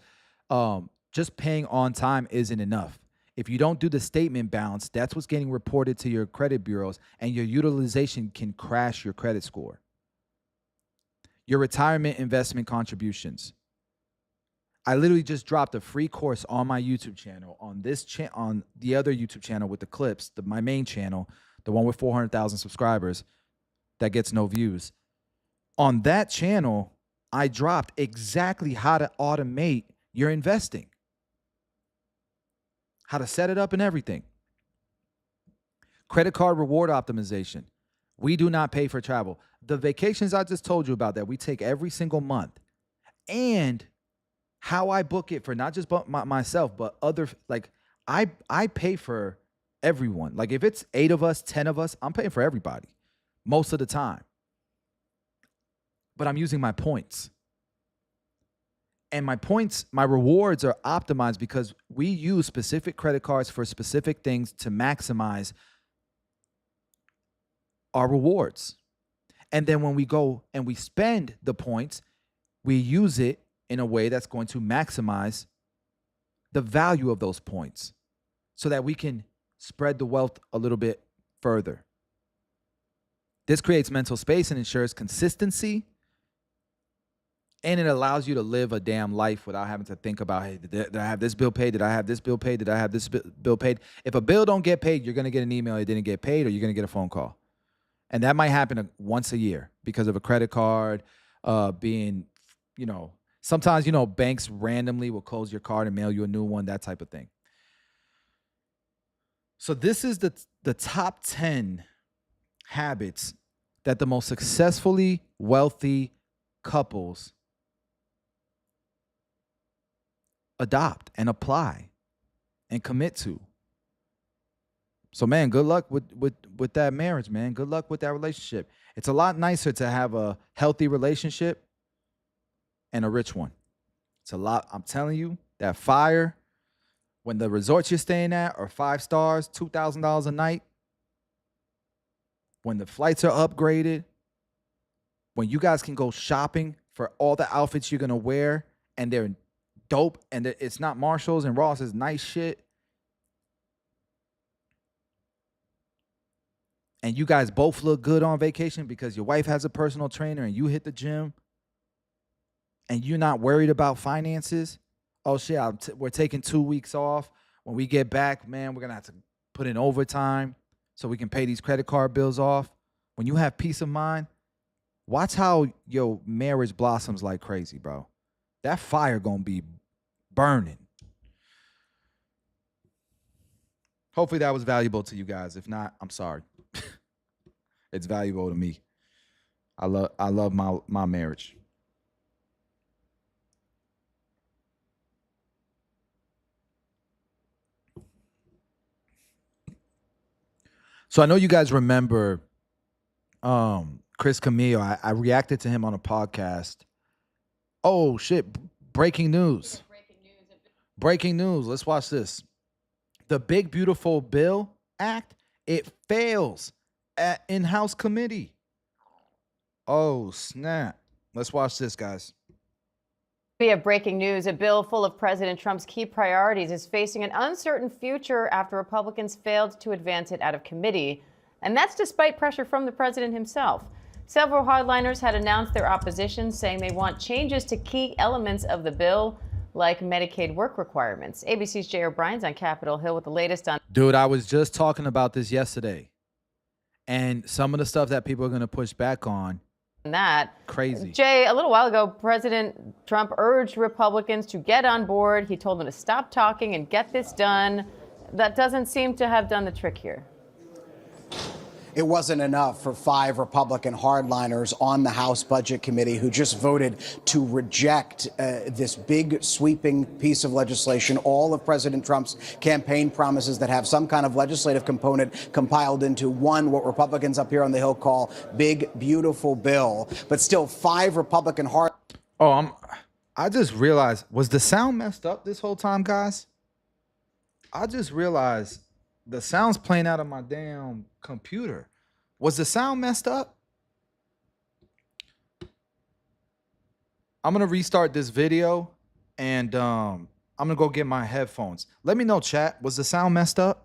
just paying on time isn't enough. If you don't do the statement balance, that's what's getting reported to your credit bureaus, and your utilization can crash your credit score. Your retirement investment contributions. I literally just dropped a free course on my YouTube channel, on this on the other YouTube channel with the clips, my main channel, the one with 400,000 subscribers that gets no views. On that channel, I dropped exactly how to automate your investing, how to set it up and everything. Credit card reward optimization. We do not pay for travel. The vacations I just told you about that we take every single month, and how I book it for not just myself, but other, like I pay for everyone. Like if it's 8 of us, 10 of us, I'm paying for everybody most of the time. But I'm using my points. And my points, my rewards are optimized because we use specific credit cards for specific things to maximize our rewards. And then when we go and we spend the points, we use it in a way that's going to maximize the value of those points so that we can spread the wealth a little bit further. This creates mental space and ensures consistency. And it allows you to live a damn life without having to think about, hey, did I have this bill paid? Did I have this bill paid? Did I have this bill paid? If a bill don't get paid, you're going to get an email it didn't get paid, or you're going to get a phone call. And that might happen once a year because of a credit card being, sometimes, banks randomly will close your card and mail you a new one, that type of thing. So this is the top 10 habits that the most successfully wealthy couples adopt and apply and commit to. So, man, good luck with that marriage, man. Good luck with that relationship. It's a lot nicer to have a healthy relationship and a rich one. It's a lot. I'm telling you, that fire, when the resorts you're staying at are 5 stars, $2,000 a night, when the flights are upgraded, when you guys can go shopping for all the outfits you're going to wear and they're dope and it's not Marshalls and Ross, it's nice shit. And you guys both look good on vacation because your wife has a personal trainer and you hit the gym and you're not worried about finances. Oh shit, we're taking 2 weeks off. When we get back, man, we're going to have to put in overtime so we can pay these credit card bills off. When you have peace of mind, watch how your marriage blossoms like crazy, bro. That fire going to be burning. Hopefully that was valuable to you guys. If not, I'm sorry. It's valuable to me. I love my marriage. So I know you guys remember Chris Camille. I reacted to him on a podcast. Oh shit, breaking news. Breaking news. Let's watch this. The Big Beautiful Bill Act, it fails at in-house committee. Oh, snap. Let's watch this, guys. We have breaking news. A bill full of President Trump's key priorities is facing an uncertain future after Republicans failed to advance it out of committee. And that's despite pressure from the president himself. Several hardliners had announced their opposition, saying they want changes to key elements of the bill, like Medicaid work requirements. ABC's Jay O'Brien's on Capitol Hill with the latest on... Dude, I was just talking about this yesterday. And some of the stuff that people are going to push back on. That. Crazy. Jay, a little while ago, President Trump urged Republicans to get on board. He told them to stop talking and get this done. That doesn't seem to have done the trick here. It wasn't enough for 5 Republican hardliners on the House Budget Committee who just voted to reject this big sweeping piece of legislation, all of President Trump's campaign promises that have some kind of legislative component compiled into one, what Republicans up here on the Hill call Big Beautiful Bill. But still 5 Republican I just realized, was the sound messed up this whole time, guys? I just realized the sound's playing out of my damn computer. Was the sound messed up? I'm going to restart this video and I'm going to go get my headphones. Let me know, chat. Was the sound messed up?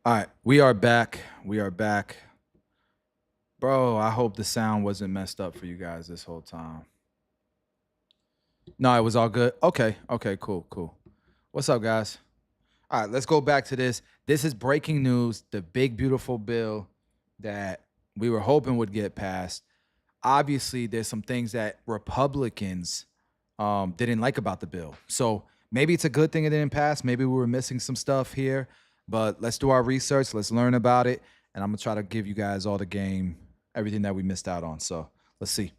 All right, we are back. We are back. Bro, I hope the sound wasn't messed up for you guys this whole time. No, it was all good. Okay, cool. What's up, guys? All right, let's go back to this. This is breaking news. The big, beautiful bill that we were hoping would get passed. Obviously, there's some things that Republicans didn't like about the bill. So maybe it's a good thing it didn't pass. Maybe we were missing some stuff here. But let's do our research. Let's learn about it. And I'm going to try to give you guys all the game, everything that we missed out on. So let's see.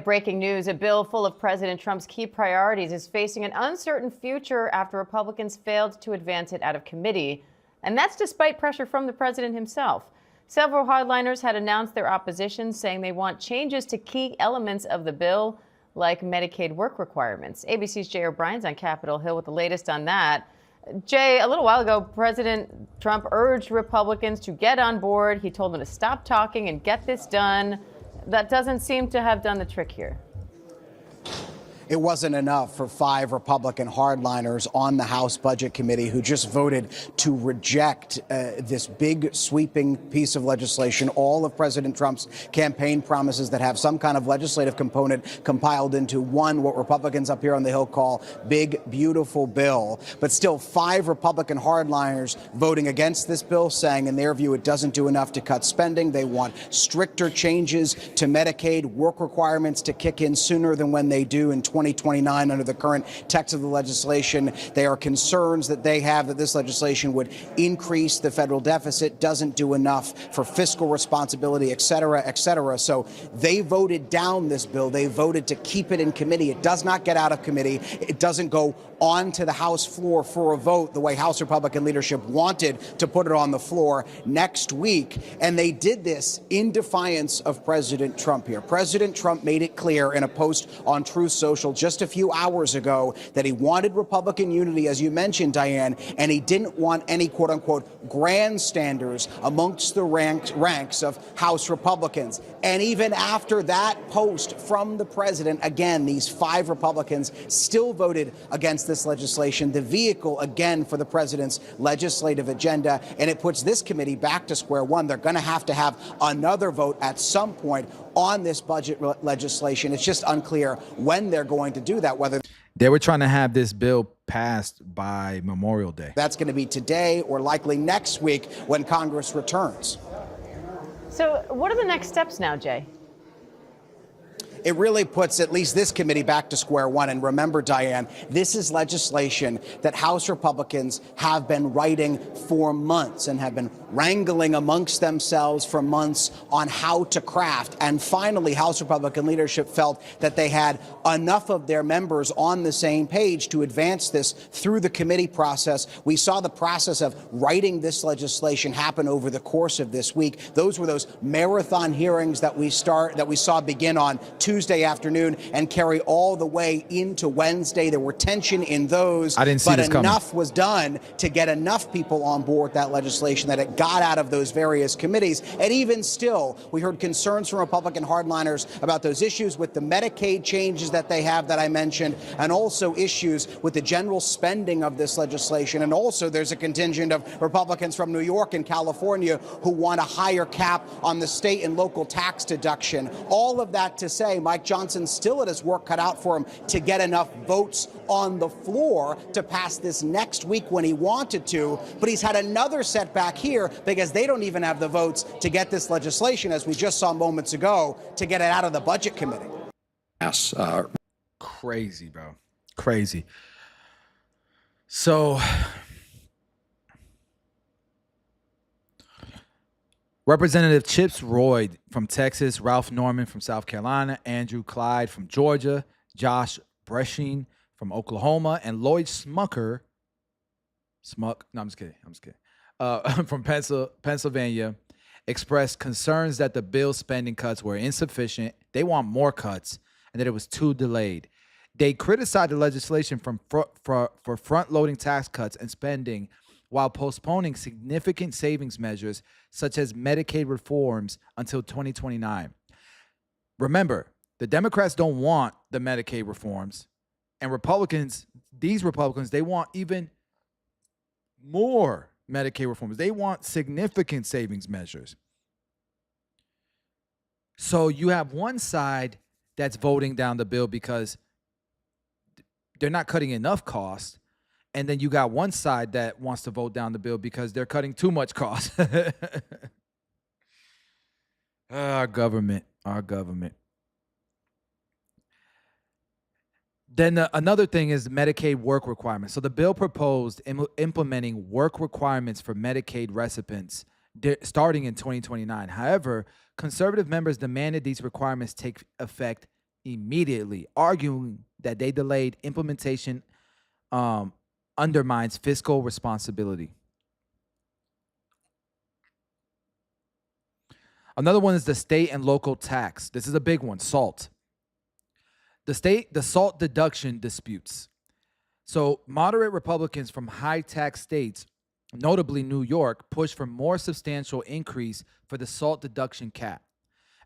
Breaking news, a bill full of President Trump's key priorities is facing an uncertain future after Republicans failed to advance it out of committee. And that's despite pressure from the president himself. Several hardliners had announced their opposition, saying they want changes to key elements of the bill, like Medicaid work requirements. ABC's Jay O'Brien's on Capitol Hill with the latest on that. Jay, a little while ago, President Trump urged Republicans to get on board. He told them to stop talking and get this done. That doesn't seem to have done the trick here. It wasn't enough for 5 Republican hardliners on the House Budget Committee who just voted to reject this big sweeping piece of legislation, all of President Trump's campaign promises that have some kind of legislative component compiled into one, what Republicans up here on the Hill call big, beautiful bill. But still 5 Republican hardliners voting against this bill, saying in their view it doesn't do enough to cut spending. They want stricter changes to Medicaid work requirements to kick in sooner than when they do in 2029 under the current text of the legislation. There are concerns that they have that this legislation would increase the federal deficit, doesn't do enough for fiscal responsibility, et cetera, et cetera. So they voted down this bill. They voted to keep it in committee. It does not get out of committee. It doesn't go onto the House floor for a vote the way House Republican leadership wanted to put it on the floor next week. And they did this in defiance of President Trump here. President Trump made it clear in a post on Truth Social just a few hours ago that he wanted Republican unity, as you mentioned, Diane, and he didn't want any quote unquote grandstanders amongst the ranks of House Republicans. And even after that post from the president, again, these 5 Republicans still voted against this legislation, the vehicle, again, for the president's legislative agenda. And it puts this committee back to square one. They're going to have another vote at some point on this budget legislation. It's just unclear when they're going to do that, whether they were trying to have this bill passed by Memorial Day. That's going to be today or likely next week when Congress returns. So what are the next steps now, Jay? It really puts at least this committee back to square one. And remember, Diane, this is legislation that House Republicans have been writing for months and have been wrangling amongst themselves for months on how to craft. And finally, House Republican leadership felt that they had enough of their members on the same page to advance this through the committee process. We saw the process of writing this legislation happen over the course of this week. Those were those marathon hearings that we saw begin on Tuesday afternoon and carry all the way into Wednesday. There were tension in those, I didn't see this coming. Enough was done to get enough people on board that legislation that it got out of those various committees. And even still, we heard concerns from Republican hardliners about those issues with the Medicaid changes that they have that I mentioned, and also issues with the general spending of this legislation. And also there's a contingent of Republicans from New York and California who want a higher cap on the state and local tax deduction. All of that to say, Mike Johnson still had his work cut out for him to get enough votes on the floor to pass this next week when he wanted to. But he's had another setback here because they don't even have the votes to get this legislation, as we just saw moments ago, to get it out of the budget committee. Yes, crazy, bro. Crazy. So Representative Chips Roy from Texas, Ralph Norman from South Carolina, Andrew Clyde from Georgia, Josh Breching from Oklahoma, and Lloyd Smucker, from Pennsylvania, expressed concerns that the bill's spending cuts were insufficient. They want more cuts, and that it was too delayed. They criticized the legislation for front-loading tax cuts and spending while postponing significant savings measures such as Medicaid reforms until 2029. Remember, the Democrats don't want the Medicaid reforms, and these Republicans, they want even more Medicaid reforms. They want significant savings measures. So you have one side that's voting down the bill because they're not cutting enough costs, And then you got one side that wants to vote down the bill because they're cutting too much cost. Our government. Then another thing is Medicaid work requirements. So the bill proposed implementing work requirements for Medicaid recipients starting in 2029. However, conservative members demanded these requirements take effect immediately, arguing that they delayed implementation undermines fiscal responsibility. Another one is the state and local tax. This is a big one, SALT. The SALT deduction disputes. So moderate Republicans from high tax states, notably New York, push for more substantial increase for the SALT deduction cap.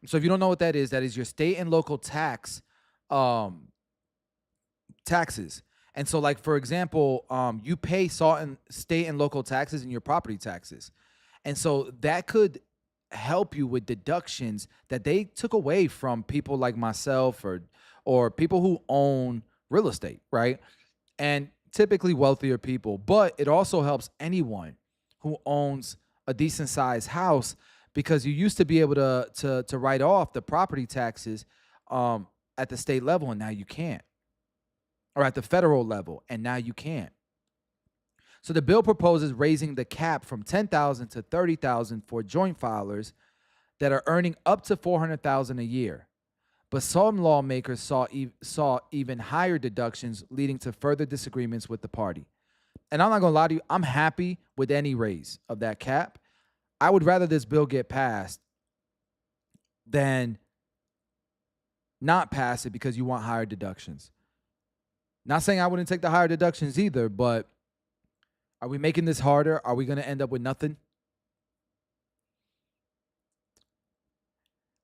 So if you don't know what that is your state and local taxes. And so, like, for example, you pay state and local taxes in your property taxes. And so that could help you with deductions that they took away from people like myself or people who own real estate, right? And typically wealthier people. But it also helps anyone who owns a decent sized house, because you used to be able to write off the property taxes at the state level, and now you can't. Or at the federal level, and now you can't. So the bill proposes raising the cap from $10,000 to $30,000 for joint filers that are earning up to $400,000 a year. But some lawmakers saw even higher deductions, leading to further disagreements with the party. And I'm not going to lie to you, I'm happy with any raise of that cap. I would rather this bill get passed than not pass it because you want higher deductions. Not saying I wouldn't take the higher deductions either, but are we making this harder? Are we going to end up with nothing?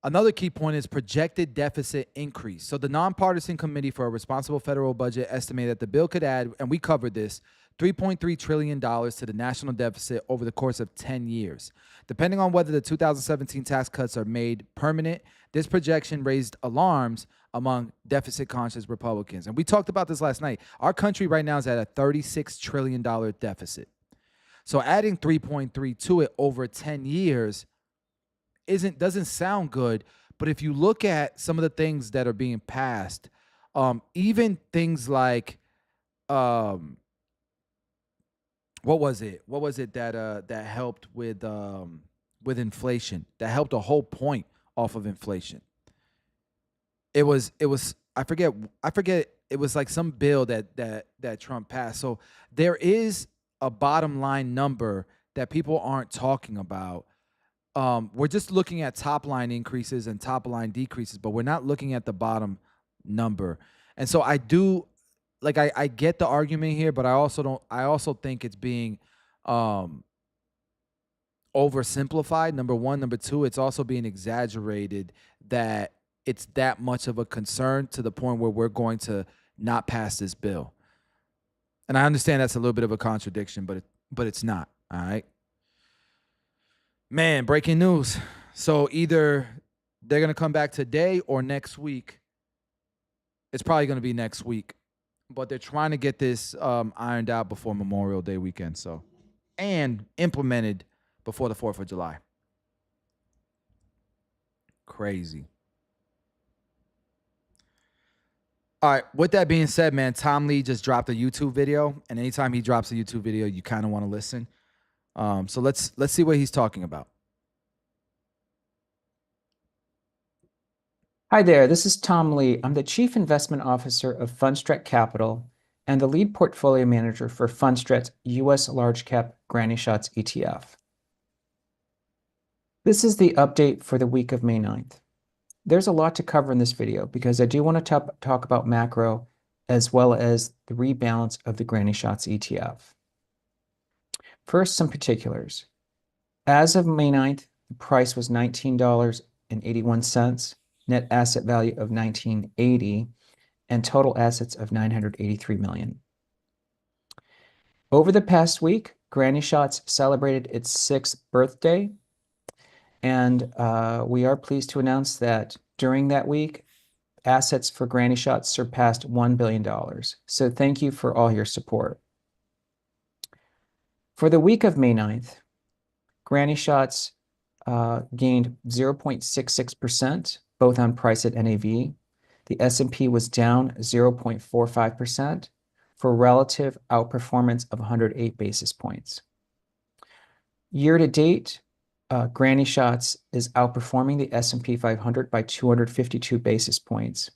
Another key point is projected deficit increase. So the Nonpartisan Committee for a Responsible Federal Budget estimated that the bill could add, and we covered this, $3.3 trillion to the national deficit over the course of 10 years. Depending on whether the 2017 tax cuts are made permanent, this projection raised alarms among deficit-conscious Republicans. And we talked about this last night. Our country right now is at a $36 trillion deficit. So adding 3.3 to it over 10 years doesn't sound good, but if you look at some of the things that are being passed, even things like what was it that helped with inflation, that helped a whole point off of inflation? It was I forget it was like some bill that Trump passed. So there is a bottom line number that people aren't talking about. We're just looking at top line increases and top line decreases, but we're not looking at the bottom number. And so I get the argument here, but I also think it's being oversimplified, number one. Number two, it's also being exaggerated that it's that much of a concern to the point where we're going to not pass this bill. And I understand that's a little bit of a contradiction, but it's not, all right? Man, breaking news. So either they're going to come back today or next week. It's probably going to be next week. But they're trying to get this ironed out before Memorial Day weekend. So, and implemented before the 4th of July. Crazy. All right. With that being said, man, Tom Lee just dropped a YouTube video. And anytime he drops a YouTube video, you kind of want to listen. So let's see what he's talking about. Hi there, this is Tom Lee. I'm the Chief Investment Officer of Fundstrat Capital and the lead portfolio manager for Fundstrat's U.S. Large Cap Granny Shots ETF. This is the update for the week of May 9th. There's a lot to cover in this video because I do want to talk about macro as well as the rebalance of the Granny Shots ETF. First, some particulars. As of May 9th, the price was $19.81, net asset value of $19.80, and total assets of $983 million. Over the past week, Granny Shots celebrated its 6th birthday, and we are pleased to announce that during that week, assets for Granny Shots surpassed $1 billion. So thank you for all your support. For the week of May 9th, Granny Shots gained 0.66%, both on price at NAV. The S&P was down 0.45% for relative outperformance of 108 basis points. Year to date, Granny Shots is outperforming the S&P 500 by 252 basis points.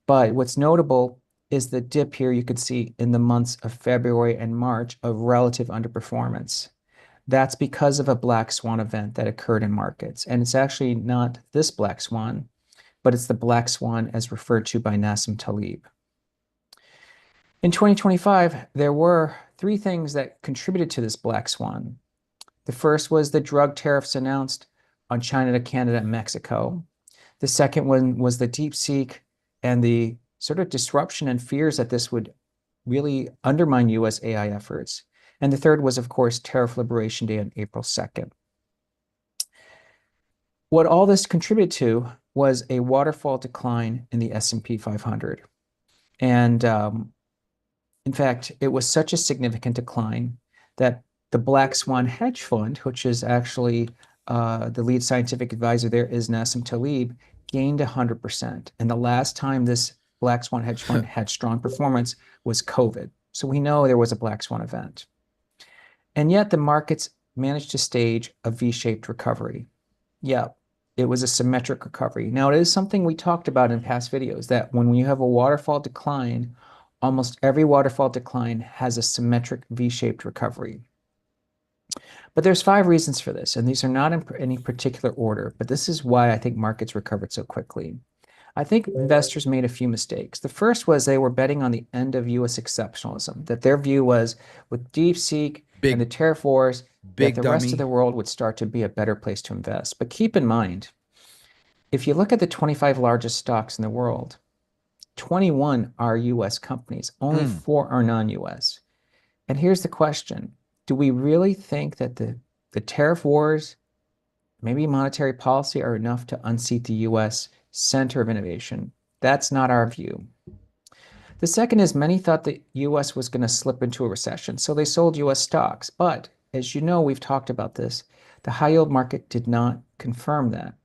But what's notable is the dip here you could see in the months of February and March of relative underperformance. That's because of a black swan event that occurred in markets. And it's actually not this black swan, but it's the black swan as referred to by Nassim Taleb. In 2025, there were three things that contributed to this black swan. The first was the drug tariffs announced on China to Canada and Mexico. The second one was the DeepSeek and the sort of disruption and fears that this would really undermine US AI efforts. And the third was, of course, Tariff Liberation Day on April 2nd. What all this contributed to was a waterfall decline in the S&P 500. And in fact, it was such a significant decline that the Black Swan Hedge Fund, which is actually the lead scientific advisor there is Nassim Taleb, gained 100%. And the last time this Black Swan Hedge Fund had strong performance was COVID. So we know there was a Black Swan event. And yet the markets managed to stage a V-shaped recovery. Yeah, it was a symmetric recovery. Now, it is something we talked about in past videos, that when you have a waterfall decline, almost every waterfall decline has a symmetric V-shaped recovery. But there's 5 reasons for this, and these are not in any particular order, but this is why I think markets recovered so quickly. I think investors made a few mistakes. The first was they were betting on the end of U.S. exceptionalism, that their view was with DeepSeek and the tariff wars, that the rest of the world would start to be a better place to invest. But keep in mind, if you look at the 25 largest stocks in the world, 21 are U.S. companies, only 4 are non-U.S. And here's the question. Do we really think that the tariff wars, maybe monetary policy, are enough to unseat the U.S. center of innovation? That's not our view. The second is many thought the U.S. was going to slip into a recession, so they sold U.S. stocks. But as you know, we've talked about this, the high yield market did not confirm that.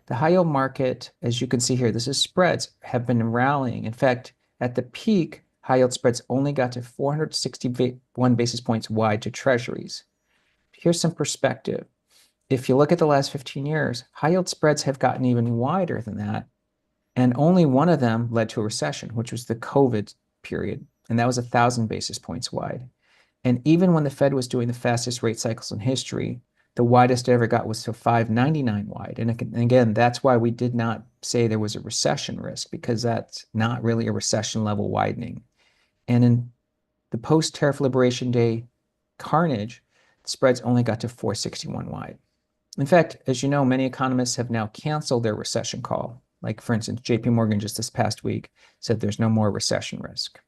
The high yield market, as you can see here, this is spreads, have been rallying. In fact, at the peak, high yield spreads only got to 461 basis points wide to treasuries. Here's some perspective. If you look at the last 15 years, high yield spreads have gotten even wider than that. And only one of them led to a recession, which was the COVID period. And that was 1,000 basis points wide. And even when the Fed was doing the fastest rate cycles in history, the widest it ever got was to 599 wide. And again, that's why we did not say there was a recession risk, because that's not really a recession level widening. And in the post-Tariff Liberation Day carnage, the spreads only got to 461 wide. In fact, as you know, many economists have now canceled their recession call. Like, for instance, JP Morgan just this past week said there's no more recession risk.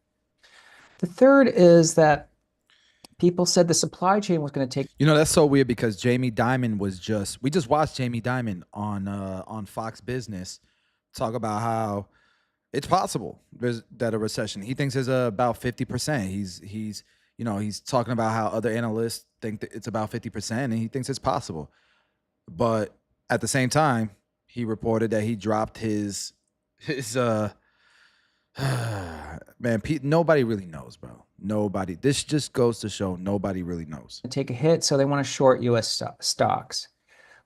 The third is that people said the supply chain was going to take... You know, that's so weird, because Jamie Dimon was just... We just watched Jamie Dimon on Fox Business talk about how it's possible that a recession... He thinks it's about 50%. He's talking about how other analysts think that it's about 50%, and he thinks it's possible. But at the same time, he reported that he dropped his man, nobody really knows, bro. Nobody. This just goes to show nobody really knows. Take a hit, so they want to short U.S. stocks.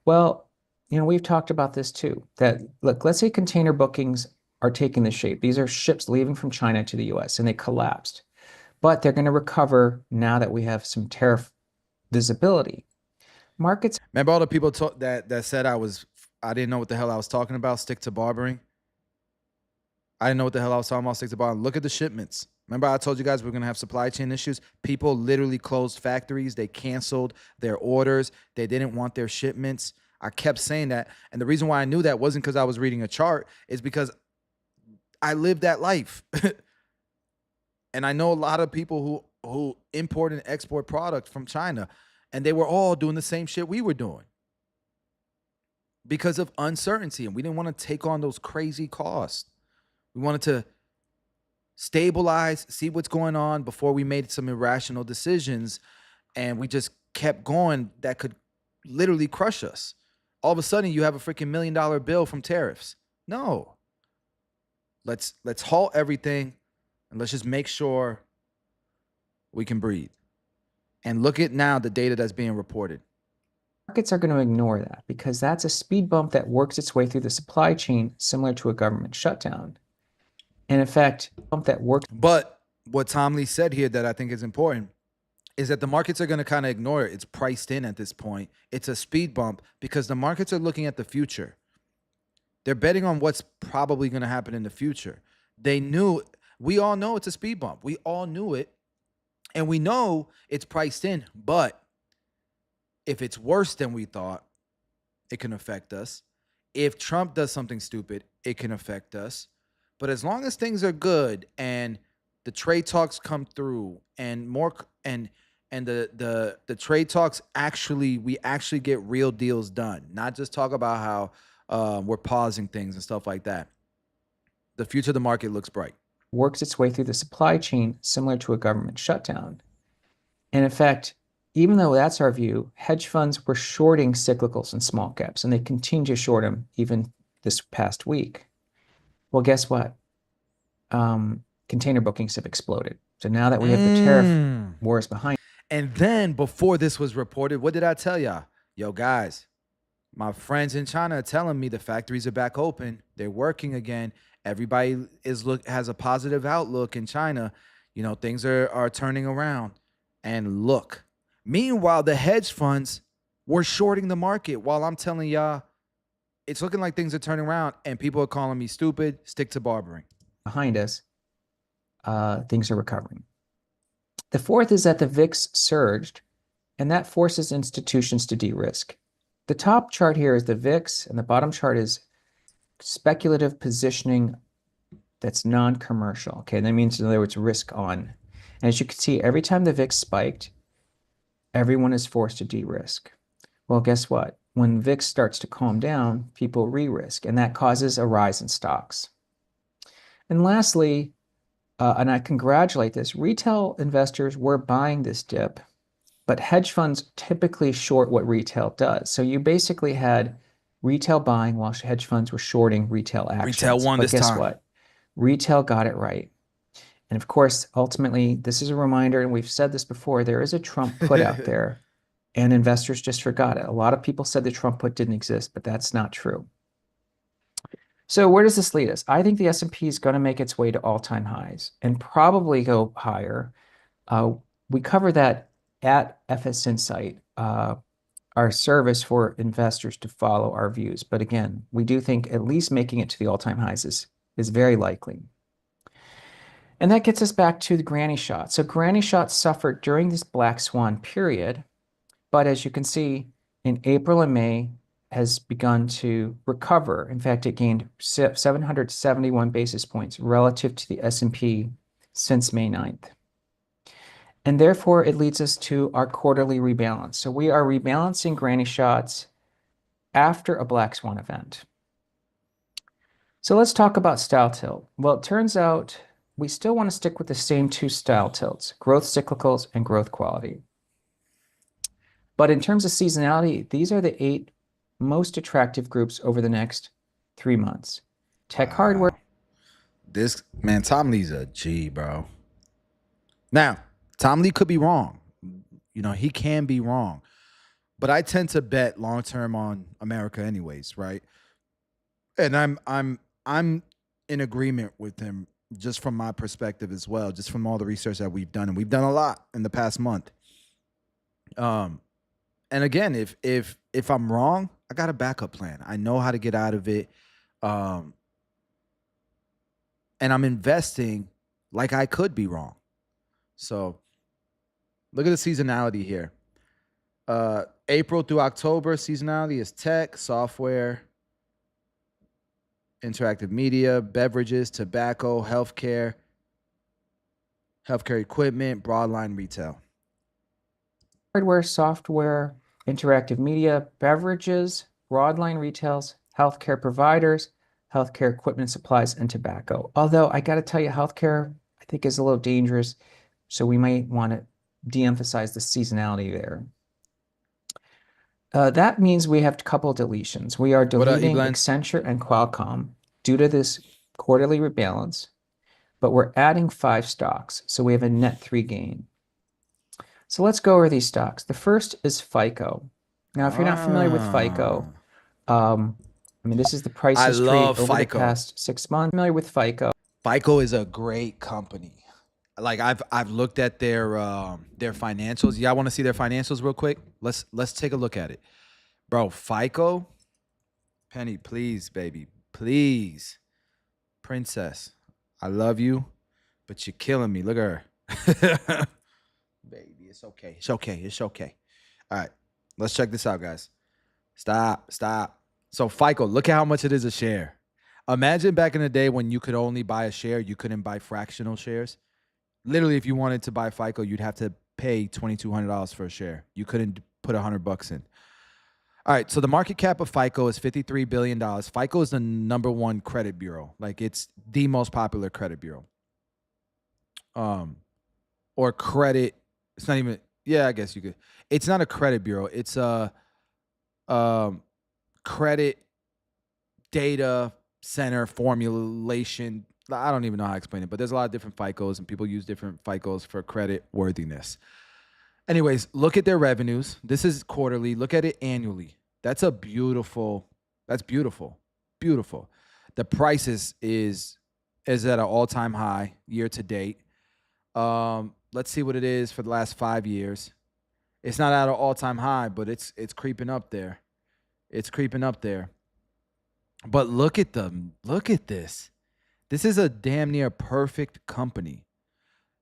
Well, you know, we've talked about this too, that, look, let's say container bookings are taking this shape. These are ships leaving from China to the U.S., and they collapsed. But they're going to recover now that we have some tariff visibility. Markets... Remember all the people that said I didn't know what the hell I was talking about, stick to barbering? I didn't know what the hell I was talking about, stick to barbering. Look at the shipments. Remember I told you guys we're going to have supply chain issues? People literally closed factories. They canceled their orders. They didn't want their shipments. I kept saying that. And the reason why I knew that wasn't because I was reading a chart. It's because I lived that life. And I know a lot of people who import and export product from China. And they were all doing the same shit we were doing, because of uncertainty. And we didn't want to take on those crazy costs. We wanted to stabilize, see what's going on before we made some irrational decisions and we just kept going, that could literally crush us. All of a sudden, you have a freaking $1 million bill from tariffs. No. Let's halt everything, and let's just make sure we can breathe. And look at now the data that's being reported. Markets are going to ignore that because that's a speed bump that works its way through the supply chain, similar to a government shutdown. And in fact, bump that works. But what Tom Lee said here that I think is important is that the markets are going to kind of ignore it. It's priced in at this point. It's a speed bump because the markets are looking at the future. They're betting on what's probably going to happen in the future. They knew, we all know it's a speed bump. We all knew it. And we know it's priced in. But if it's worse than we thought, it can affect us. If Trump does something stupid, it can affect us. But as long as things are good and the trade talks come through and more and the trade talks we actually get real deals done, not just talk about how we're pausing things and stuff like that, the future of the market looks bright. Works its way through the supply chain, similar to a government shutdown. And in fact, even though that's our view, hedge funds were shorting cyclicals and small caps, and they continue to short them even this past week. Well, guess what? Container bookings have exploded. So now that we have the tariff wars behind. And then before this was reported, what did I tell y'all? Yo, guys, my friends in China are telling me the factories are back open. They're working again. Everybody has a positive outlook in China. You know, things are turning around. And look, meanwhile, the hedge funds were shorting the market while I'm telling y'all it's looking like things are turning around and people are calling me stupid. Stick to barbering. Behind us, things are recovering. The fourth is that the VIX surged, and that forces institutions to de-risk. The top chart here is the VIX, and the bottom chart is speculative positioning that's non-commercial. Okay, that means, in other words, risk on. And as you can see, every time the VIX spiked, everyone is forced to de-risk. Well, guess what? When VIX starts to calm down, people re-risk, and that causes a rise in stocks. And lastly, and I congratulate this, retail investors were buying this dip, but hedge funds typically short what retail does. So you basically had retail buying while hedge funds were shorting retail actions. Retail won this time. But guess what? Retail got it right. And of course, ultimately, this is a reminder, and we've said this before, there is a Trump put out there, and investors just forgot it. A lot of people said the Trump put didn't exist, but that's not true. So where does this lead us? I think the S&P is going to make its way to all-time highs and probably go higher. We cover that at FS Insight, our service for investors to follow our views. But again, we do think at least making it to the all-time highs is very likely. And that gets us back to the granny shot. So granny shots suffered during this black swan period, but as you can see, in April and May has begun to recover. In fact, it gained 771 basis points relative to the S&P since May 9th. And therefore, it leads us to our quarterly rebalance. So we are rebalancing granny shots after a black swan event. So let's talk about style tilt. Well, it turns out we still want to stick with the same two style tilts, growth cyclicals and growth quality. But in terms of seasonality, these are the 8 most attractive groups over the next 3 months. Tech hardware. This man, Tom Lee's a G, bro. Now, Tom Lee could be wrong. You know, he can be wrong. But I tend to bet long term on America anyways, right? And I'm in agreement with him just from my perspective as well, just from all the research that we've done. And we've done a lot in the past month. And again, if I'm wrong, I got a backup plan. I know how to get out of it. And I'm investing like I could be wrong. So look at the seasonality here. April through October, seasonality is tech, software, interactive media, beverages, tobacco, healthcare equipment, broadline retail. Hardware, software, interactive media, beverages, broadline retails, healthcare providers, healthcare equipment supplies, and tobacco. Although I got to tell you, healthcare I think is a little dangerous, so we might want to de-emphasize the seasonality there. That means we have a couple deletions. We are What up, deleting Eblens? Accenture and Qualcomm due to this quarterly rebalance, but we're adding 5 stocks, so we have a net 3 gain. So let's go over these stocks. The first is FICO. Now, if you're not familiar with FICO, I mean, this is the price I history love over the FICO. past 6 months. Familiar with FICO? FICO is a great company. Like I've looked at their financials. Y'all want to see their financials real quick? Let's take a look at it. Bro, FICO, Penny, please, baby, please. Princess, I love you, but you're killing me. Look at her. Baby, it's okay. It's okay. It's okay. All right, let's check this out, guys. Stop. So FICO, look at how much it is a share. Imagine back in the day when you could only buy a share, you couldn't buy fractional shares. Literally, if you wanted to buy FICO, you'd have to pay $2,200 for a share. You couldn't put $100 in. All right, so the market cap of FICO is $53 billion. FICO is the #1 credit bureau. Like, it's the most popular credit bureau. Or credit, it's not even, yeah, I guess you could. It's not a credit bureau. It's a credit data center formulation. I don't even know how to explain it, but there's a lot of different FICOs, and people use different FICOs for credit worthiness. Anyways, look at their revenues. This is quarterly. Look at it annually. That's beautiful. Beautiful. The price is at an all-time high year to date. Let's see what it is for the last 5 years. It's not at an all-time high, but it's creeping up there. It's creeping up there. But look at them. Look at this. This is a damn near perfect company.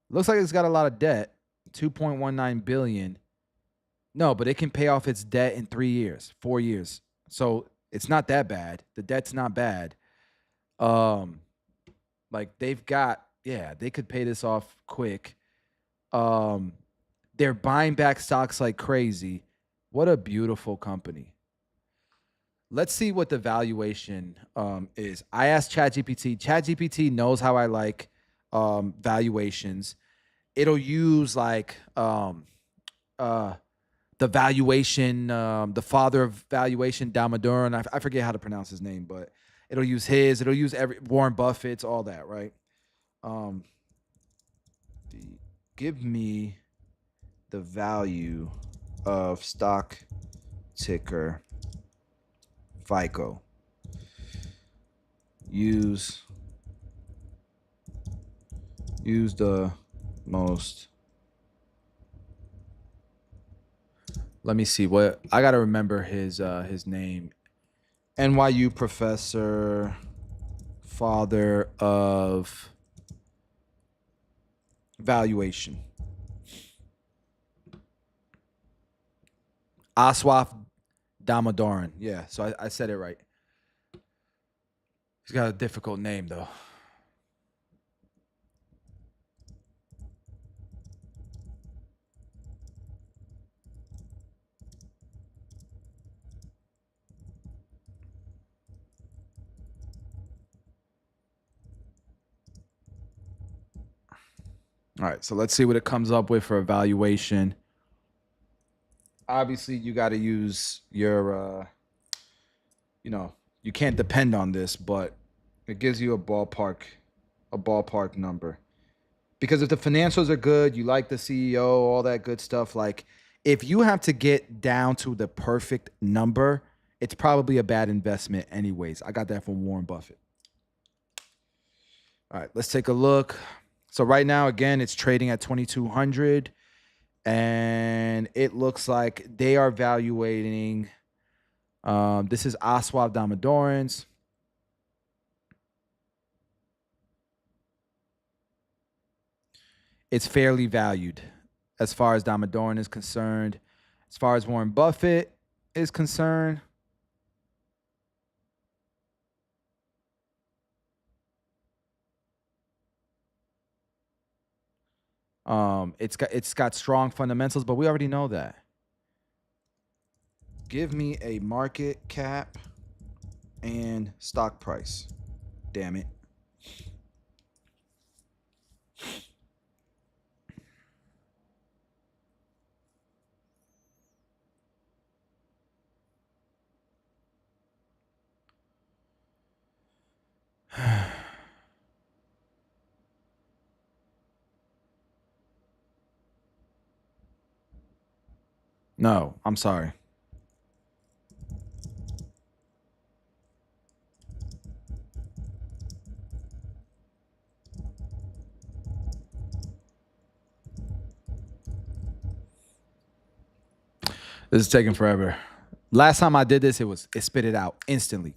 Looks like it's got a lot of debt. 2.19 billion. No, but it can pay off its debt in 3 years, 4 years. So it's not that bad. The debt's not bad. Like they've got, yeah, they could pay this off quick. They're buying back stocks like crazy. What a beautiful company. Let's see what the valuation is. I asked ChatGPT. ChatGPT knows how I like valuations. It'll use like the valuation, the father of valuation, Damodaran. I forget how to pronounce his name, but it'll use his. It'll use Warren Buffett's, all that, right? Give me the value of stock ticker FICO. Use the most. Let me see what I gotta remember his name. NYU professor, father of valuation. Aswaf Damodaran. Yeah, so I said it right. He's got a difficult name though. All right, so let's see what it comes up with for evaluation. Obviously, you got to use your, you can't depend on this, but it gives you a ballpark number. Because if the financials are good, you like the CEO, all that good stuff. Like, if you have to get down to the perfect number, it's probably a bad investment anyways. I got that from Warren Buffett. All right, let's take a look. So right now, again, it's trading at 2,200, and it looks like they are valuating. This is Aswaf Damodaran's. It's fairly valued as far as Damodaran is concerned. As far as Warren Buffett is concerned, it's got strong fundamentals, but we already know that. Give me a market cap and stock price. Damn it. No, I'm sorry. This is taking forever. Last time I did this, it spit it out instantly.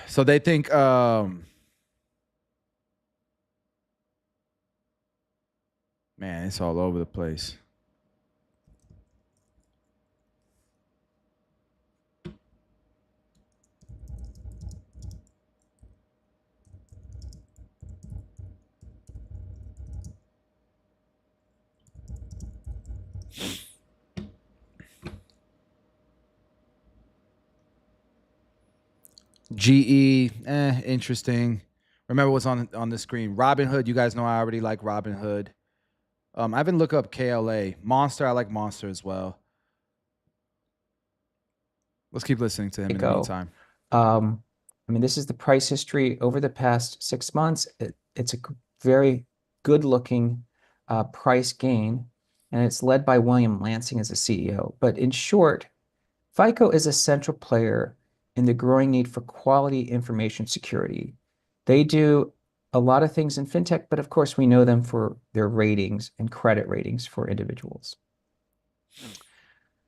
So they think man, it's all over the place. GE, interesting. Remember what's on the screen. Robinhood, you guys know I already like Robinhood. I haven't looked up KLA. Monster, I like Monster as well. Let's keep listening to him in the meantime. I mean, this is the price history over the past 6 months. It's a very good-looking price gain, and it's led by William Lansing as a CEO. But in short, FICO is a central player in the growing need for quality information security. They do a lot of things in fintech, but of course we know them for their ratings and credit ratings for individuals.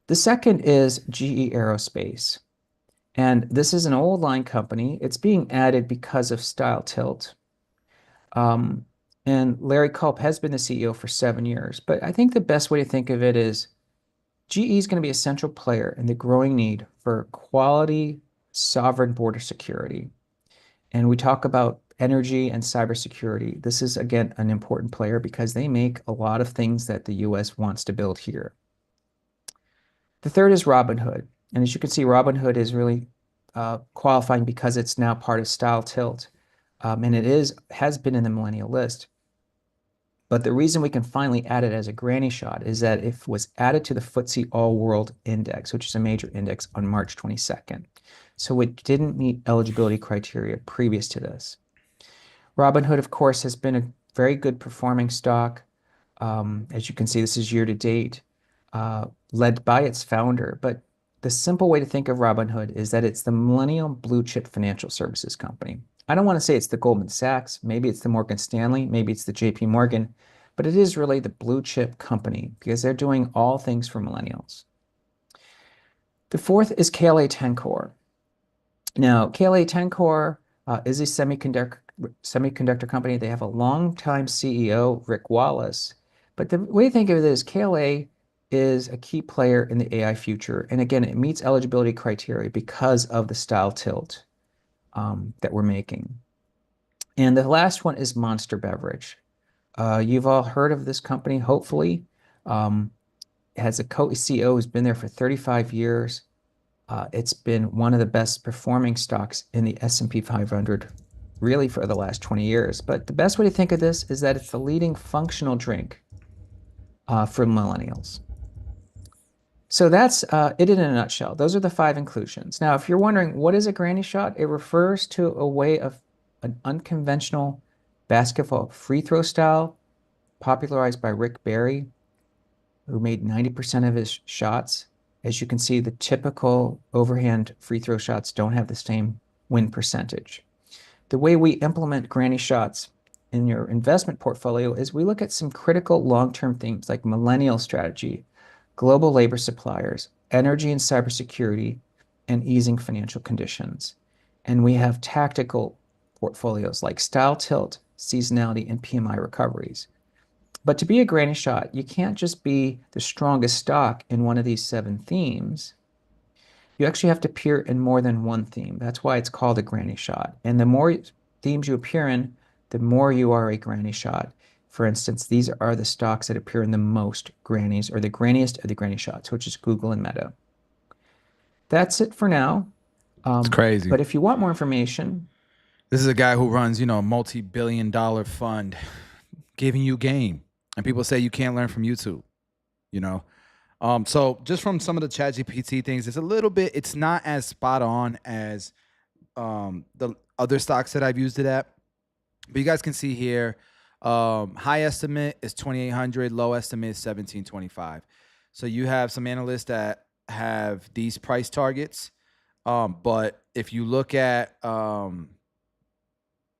The second is GE Aerospace. And this is an old line company. It's being added because of style tilt. And Larry Culp has been the CEO for 7 years. But I think the best way to think of it is GE is going to be a central player in the growing need for quality sovereign border security. And we talk about energy and cybersecurity. This is, again, an important player because they make a lot of things that the US wants to build here. The third is Robinhood. And as you can see, Robinhood is really qualifying because it's now part of Style Tilt. And it has been in the millennial list. But the reason we can finally add it as a granny shot is that it was added to the FTSE All World Index, which is a major index, on March 22nd. So it didn't meet eligibility criteria previous to this. Robinhood, of course, has been a very good performing stock. As you can see, this is year to date, led by its founder. But the simple way to think of Robinhood is that it's the millennial blue chip financial services company. I don't want to say it's the Goldman Sachs, maybe it's the Morgan Stanley, maybe it's the JP Morgan, but it is really the blue chip company because they're doing all things for millennials. The fourth is KLA Tencor. Now, KLA Tencor is a semiconductor company. They have a longtime CEO, Rick Wallace. But the way to think of it is KLA is a key player in the AI future. And again, it meets eligibility criteria because of the style tilt that we're making. And the last one is Monster Beverage. You've all heard of this company, hopefully. It has a co-CEO who's been there for 35 years. It's been one of the best performing stocks in the S&P 500 really for the last 20 years. But the best way to think of this is that it's the leading functional drink for millennials. So that's it in a nutshell. Those are the 5 inclusions. Now, if you're wondering, what is a granny shot? It refers to a way of an unconventional basketball free throw style popularized by Rick Barry, who made 90% of his shots. As you can see, the typical overhand free throw shots don't have the same win percentage. The way we implement granny shots in your investment portfolio is we look at some critical long-term themes like millennial strategy, global labor suppliers, energy and cybersecurity, and easing financial conditions. And we have tactical portfolios like style tilt, seasonality, and PMI recoveries. But to be a granny shot, you can't just be the strongest stock in one of these 7 themes. You actually have to appear in more than one theme. That's why it's called a granny shot. And the more themes you appear in, the more you are a granny shot. For instance, these are the stocks that appear in the most grannies, or the granniest of the granny shots, which is Google and Meta. That's it for now. It's crazy. But if you want more information, This is a guy who runs, a multi-billion-dollar fund, giving you game, and people say you can't learn from YouTube. So just from some of the ChatGPT things, it's not as spot on as the other stocks that I've used it at. But you guys can see here, high estimate is 2,800, low estimate is 1,725. So you have some analysts that have these price targets. But if you look at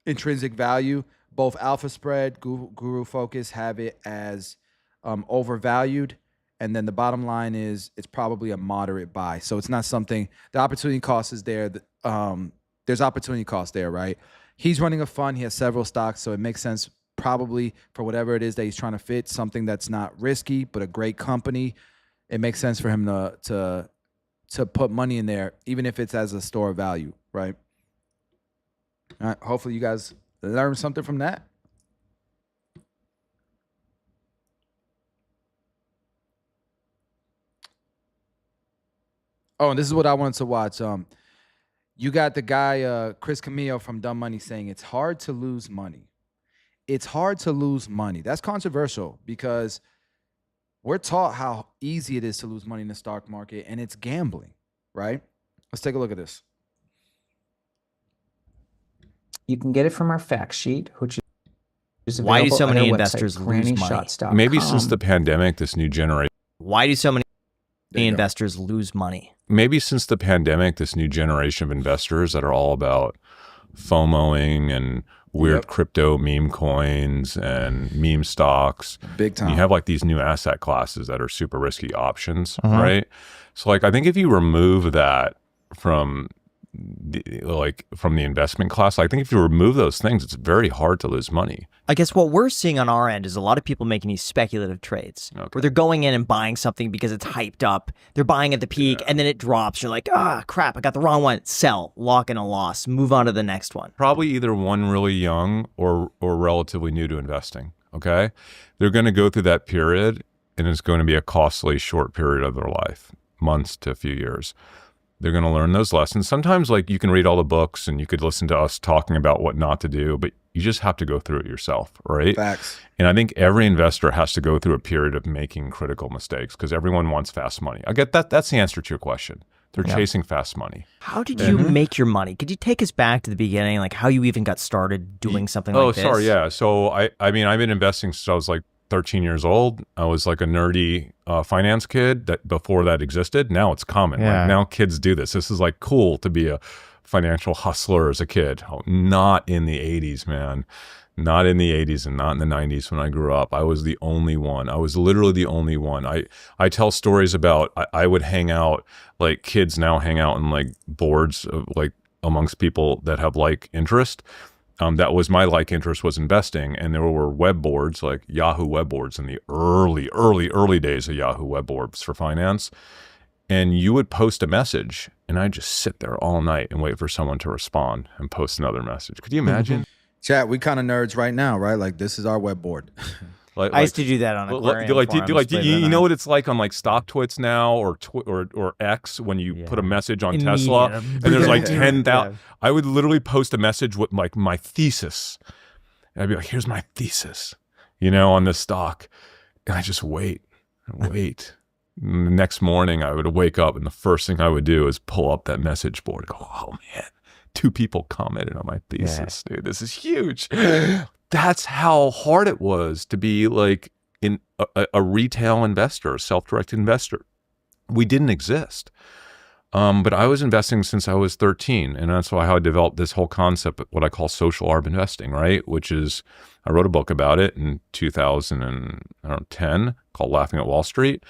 intrinsic value, both Alpha Spread, Guru Focus have it as overvalued. And then the bottom line is it's probably a moderate buy. So it's not something, the opportunity cost is there. There's opportunity cost there, right? He's running a fund. He has several stocks. So it makes sense probably for whatever it is that he's trying to fit, something that's not risky, but a great company. It makes sense for him to put money in there, even if it's as a store of value, right? All right, hopefully you guys learned something from that. Oh, and this is what I wanted to watch. You got the guy, Chris Camillo from Dumb Money saying it's hard to lose money. It's hard to lose money. That's controversial because we're taught how easy it is to lose money in the stock market, and it's gambling, right? Let's take a look at this. You can get it from our fact sheet, which is Why do available so at many our investors website, lose money? GrannyShots.com. Maybe since the pandemic, this new generation. Why do so many There you go. investors lose money? Maybe since the pandemic, this new generation of investors that are all about FOMOing and weird crypto meme coins and meme stocks. Big time. You have like these new asset classes that are super risky options, right? So like I think if you remove that from the investment class, I think if you remove those things, it's very hard to lose money. I guess what we're seeing on our end is a lot of people making these speculative trades where they're going in and buying something because it's hyped up. They're buying at the peak and then it drops. You're like, crap, I got the wrong one. Sell, lock in a loss, move on to the next one. Probably either one really young or relatively new to investing, okay? They're going to go through that period and it's going to be a costly short period of their life, months to a few years. They're going to learn those lessons. Sometimes like you can read all the books and you could listen to us talking about what not to do, but you just have to go through it yourself, right? Facts. And I think every investor has to go through a period of making critical mistakes because everyone wants fast money. I get that. That's the answer to your question. They're chasing fast money. How did you make your money? Could you take us back to the beginning, like how you even got started doing something like this? Oh, sorry. Yeah. So I mean, I've been investing since I was like 13 years old. I was like a nerdy finance kid that before that existed. Now it's common. Like now kids do this. This is like cool to be a financial hustler as a kid. Oh, not in the 80s, man. Not in the 80s and not in the 90s when I grew up. I was the only one. I was literally the only one. I tell stories about I would hang out, like kids now hang out in like boards of, like amongst people that have like interest. That was my like interest was investing, and there were web boards like Yahoo web boards in the early days of Yahoo web boards for finance. And you would post a message, and I'd just sit there all night and wait for someone to respond and post another message. Could you imagine? Chat, we kind of nerds right now, right? Like this is our web board. I used to do that on aquarium forums, you know what it's like on like StockTwits now or X when you put a message on Tesla and there's like 10,000. I would literally post a message with like my thesis. And I'd be like, here's my thesis, on this stock. And I just wait. And the next morning I would wake up and the first thing I would do is pull up that message board and go, oh man, 2 people commented on my thesis, dude. This is huge. That's how hard it was to be like in a retail investor, a self-directed investor. We didn't exist. But I was investing since I was 13. And that's how I developed this whole concept of what I call social arb investing, right? Which is, I wrote a book about it in 2010 called Laughing at Wall Street.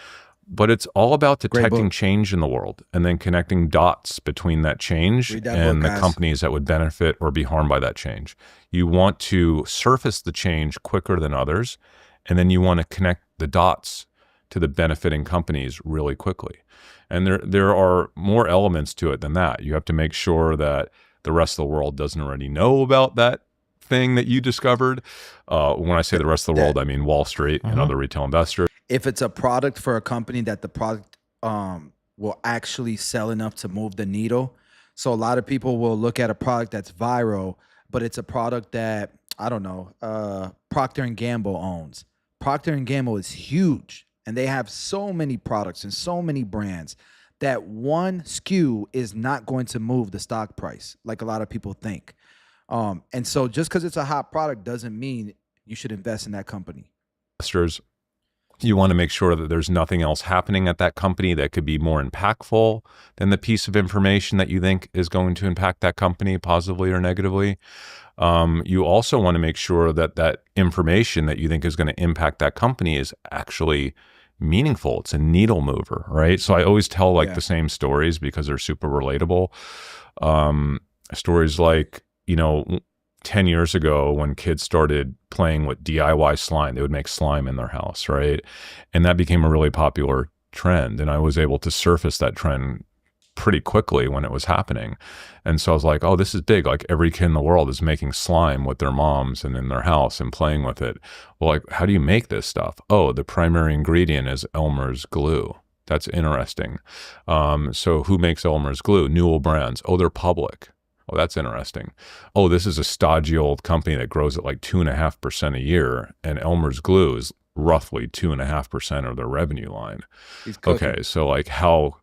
But it's all about detecting change in the world and then connecting dots between that change and the companies that would benefit or be harmed by that change. You want to surface the change quicker than others, and then you want to connect the dots to the benefiting companies really quickly. And there are more elements to it than that. You have to make sure that the rest of the world doesn't already know about that thing that you discovered. When I say the rest of the world, I mean Wall Street and other retail investors. If it's a product for a company that the product will actually sell enough to move the needle. So a lot of people will look at a product that's viral, but it's a product that I don't know, Procter and Gamble owns. Procter and Gamble is huge, and they have so many products and so many brands that one SKU is not going to move the stock price like a lot of people think. And so just because it's a hot product doesn't mean you should invest in that company. Investors, you want to make sure that there's nothing else happening at that company that could be more impactful than the piece of information that you think is going to impact that company positively or negatively. You also want to make sure that that information that you think is going to impact that company is actually meaningful. It's a needle mover, right? So I always tell like the same stories because they're super relatable. Stories like, 10 years ago when kids started playing with DIY slime, they would make slime in their house, right? And that became a really popular trend. And I was able to surface that trend pretty quickly when it was happening. And so I was like, oh, this is big. Like every kid in the world is making slime with their moms and in their house and playing with it. Well, like, how do you make this stuff? Oh, the primary ingredient is Elmer's glue. That's interesting. So who makes Elmer's glue? Newell Brands. Oh, they're public. Oh, that's interesting. Oh, this is a stodgy old company that grows at like 2.5% a year, and Elmer's glue is roughly 2.5% of their revenue line. Okay, so like how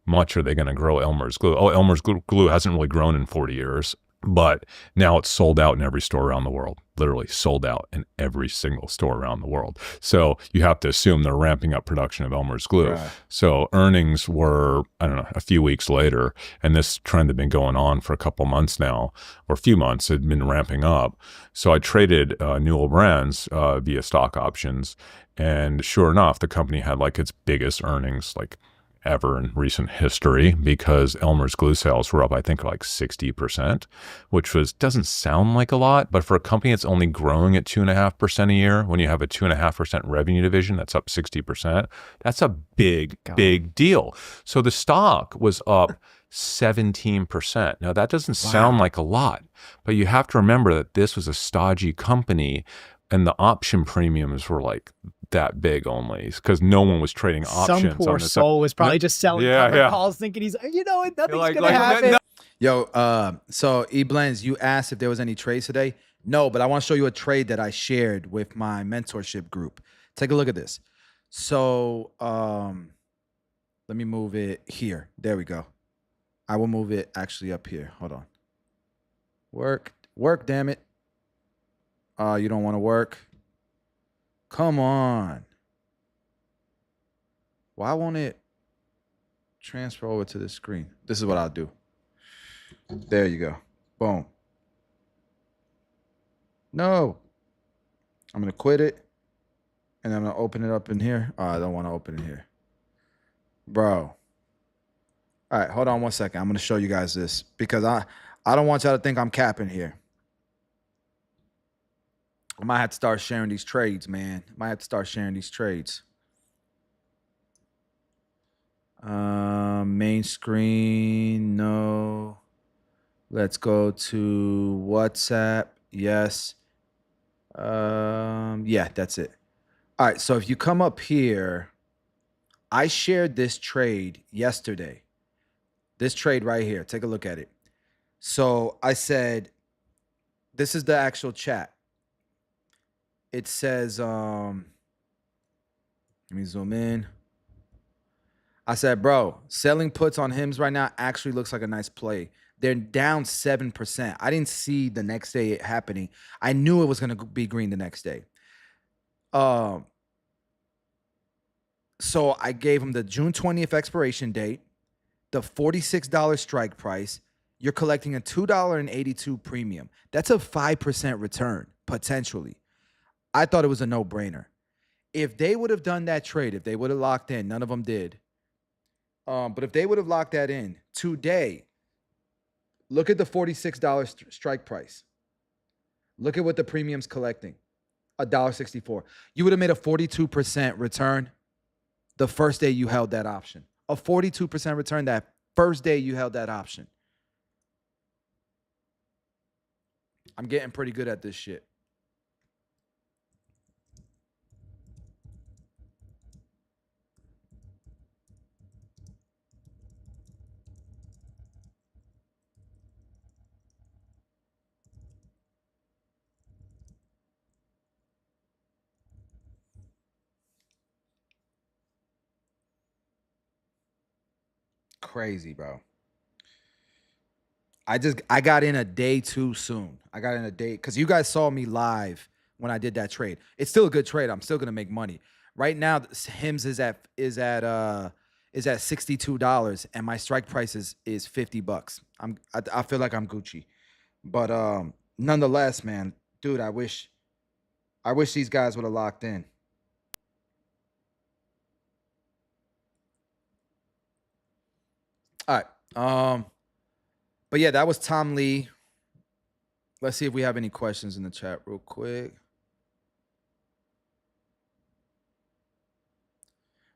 much are they going to grow Elmer's glue? Oh, Elmer's glue hasn't really grown in 40 years, but now it's sold out in every store around the world. Literally sold out in every single store around the world. So you have to assume they're ramping up production of Elmer's glue. Right. So earnings were, I don't know, a few weeks later, and this trend had been going on for a couple months now, or a few months, had been ramping up. So I traded Newell Brands via stock options, and sure enough, the company had like its biggest earnings like ever in recent history, because Elmer's glue sales were up, I think, like 60%, which doesn't sound like a lot, but for a company that's only growing at 2.5% a year, when you have a 2.5% revenue division that's up 60%, that's a big deal. So the stock was up 17%. Now that doesn't sound like a lot, but you have to remember that this was a stodgy company, and the option premiums were like that big only because no one was trading options. Some poor soul was probably just selling calls thinking he's, nothing's going to happen. Yo, so E-Blends, you asked if there was any trades today. No, but I want to show you a trade that I shared with my mentorship group. Take a look at this. So let me move it here. There we go. I will move it actually up here. Hold on. Work, damn it. You don't want to work? Come on. Why won't it transfer over to the screen? This is what I'll do. There you go. Boom. No. I'm going to quit it. And I'm going to open it up in here. Oh, I don't want to open it here. Bro. All right, hold on 1 second. I'm going to show you guys this because I don't want y'all to think I'm capping here. I might have to start sharing these trades, man. Main screen, no. Let's go to WhatsApp. Yes. Yeah, that's it. All right, so if you come up here, I shared this trade yesterday. This trade right here. Take a look at it. So I said, this is the actual chat. It says, let me zoom in. I said, bro, selling puts on HIMS right now actually looks like a nice play. They're down 7%. I didn't see the next day it happening. I knew it was going to be green the next day. So I gave him the June 20th expiration date, the $46 strike price. You're collecting a $2.82 premium. That's a 5% return, potentially. I thought it was a no-brainer. If they would have done that trade, if they would have locked in, none of them did. But if they would have locked that in today, look at the $46 strike price. Look at what the premium's collecting, $1.64. You would have made a 42% return the first day you held that option. A 42% return that first day you held that option. I'm getting pretty good at this shit. crazy, bro. I got in a day too soon. I got in a day because you guys saw me live when I did that trade. It's still a good trade. I'm still gonna make money. Right now, Hims is at $62, and my strike price is $50. I feel like I'm Gucci, but nonetheless, man, dude, I wish these guys would have locked in. All right. But yeah, that was Tom Lee. Let's see if we have any questions in the chat real quick.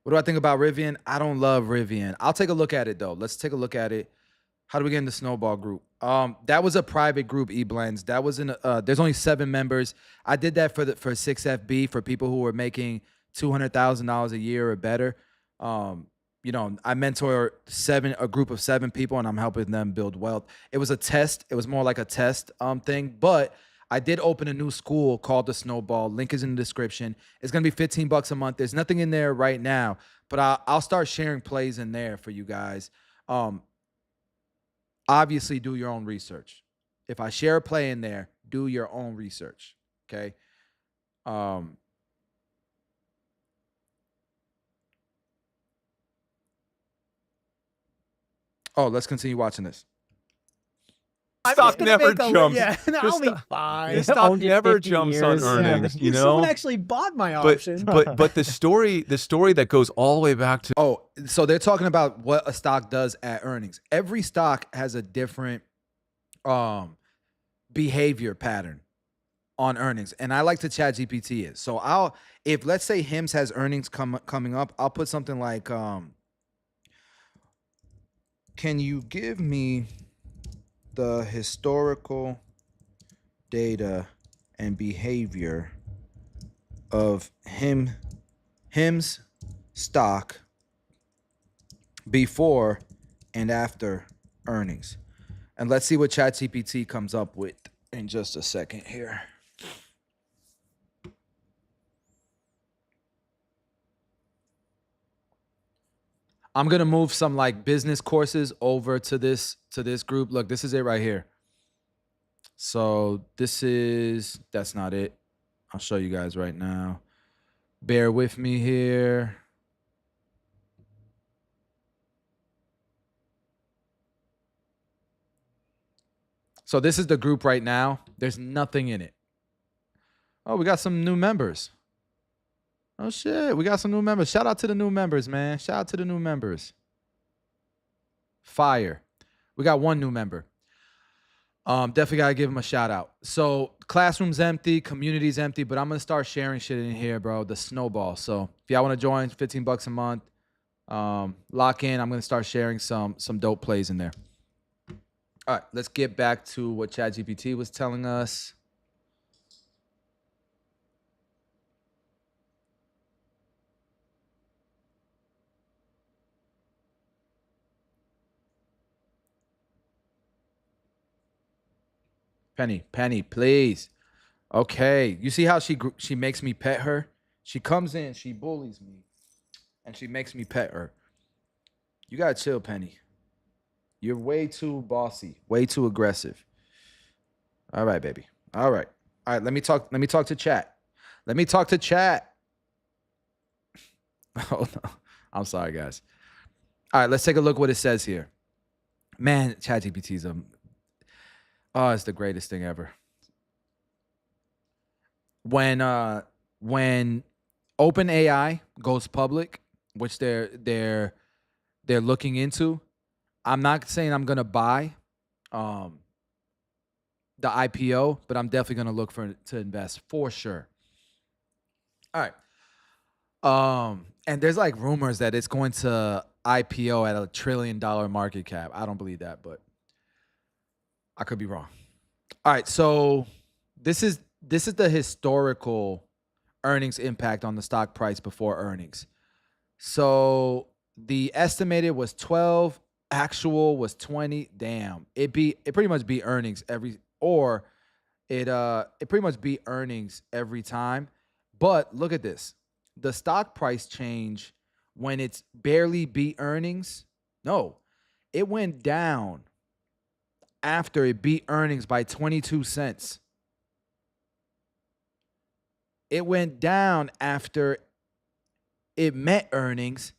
What do I think about Rivian? I don't love Rivian. I'll take a look at it though. Let's take a look at it. How do we get in the Snowball group? That was a private group, eBlends. That was in there's only 7 members. I did that for 6FB for people who were making $200,000 a year or better. You know, I mentor a group of 7 people, and I'm helping them build wealth. It was a test. It was more like a test thing, but I did open a new school called the Snowball. Link is in the description. It's gonna be $15 a month. There's nothing in there right now, but I'll start sharing plays in there for you guys. Obviously, do your own research. If I share a play in there, do your own research. Okay. Oh, let's continue watching this. Stock never jumps. Yeah, I'll be fine. The stock never jumps on earnings. You know, someone actually bought my option. But the story that goes all the way back to so they're talking about what a stock does at earnings. Every stock has a different behavior pattern on earnings, and I like to chat GPT it. So if let's say Hims has earnings coming up, I'll put something like can you give me the historical data and behavior of Hims stock before and after earnings? And let's see what ChatGPT comes up with in just a second here. I'm gonna move some like business courses over to this group. Look, this is it right here. So that's not it. I'll show you guys right now. Bear with me here. So this is the group right now. There's nothing in it. Oh, we got some new members. Oh shit, we got some new members. Shout out to the new members, man. Shout out to the new members. Fire. We got 1 new member. Definitely gotta give him a shout out. So classroom's empty, community's empty, but I'm gonna start sharing shit in here, bro. The Snowball. So if y'all wanna join, $15 a month. Lock in. I'm gonna start sharing some dope plays in there. All right, let's get back to what ChatGPT was telling us. Penny, please. Okay. You see how she makes me pet her? She comes in, she bullies me, and she makes me pet her. You gotta chill, Penny. You're way too bossy, way too aggressive. All right, baby. All right. Let me talk to chat. Let me talk to chat. Oh no. I'm sorry, guys. All right, let's take a look what it says here. Man, ChatGPT's it's the greatest thing ever. When OpenAI goes public, which they're looking into, I'm not saying I'm gonna buy the IPO, but I'm definitely gonna look to invest for sure. All right. And there's like rumors that it's going to IPO at $1 trillion market cap. I don't believe that, but I could be wrong. All right, so this is the historical earnings impact on the stock price before earnings. So the estimated was 12, actual was 20. Damn, it pretty much beat earnings it pretty much beat earnings every time. But look at this, the stock price change when it's barely beat earnings. No, It went down after it beat earnings by 22 cents. It went down after it met earnings,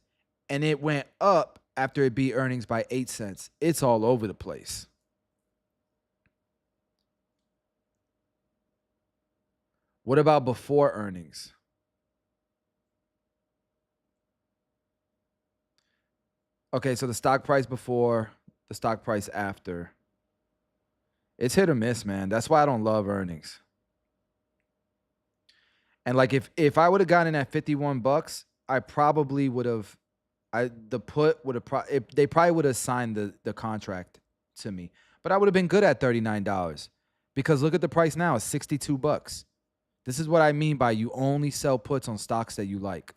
and it went up after it beat earnings by 8 cents. It's all over the place. What about before earnings? Okay, so the stock price before, the stock price after. It's hit or miss, man. That's why I don't love earnings. And like if I would have gotten in at $51, I probably would have, they probably would have signed the contract to me. But I would have been good at $39 because look at the price now, it's $62. This is what I mean by you only sell puts on stocks that you like.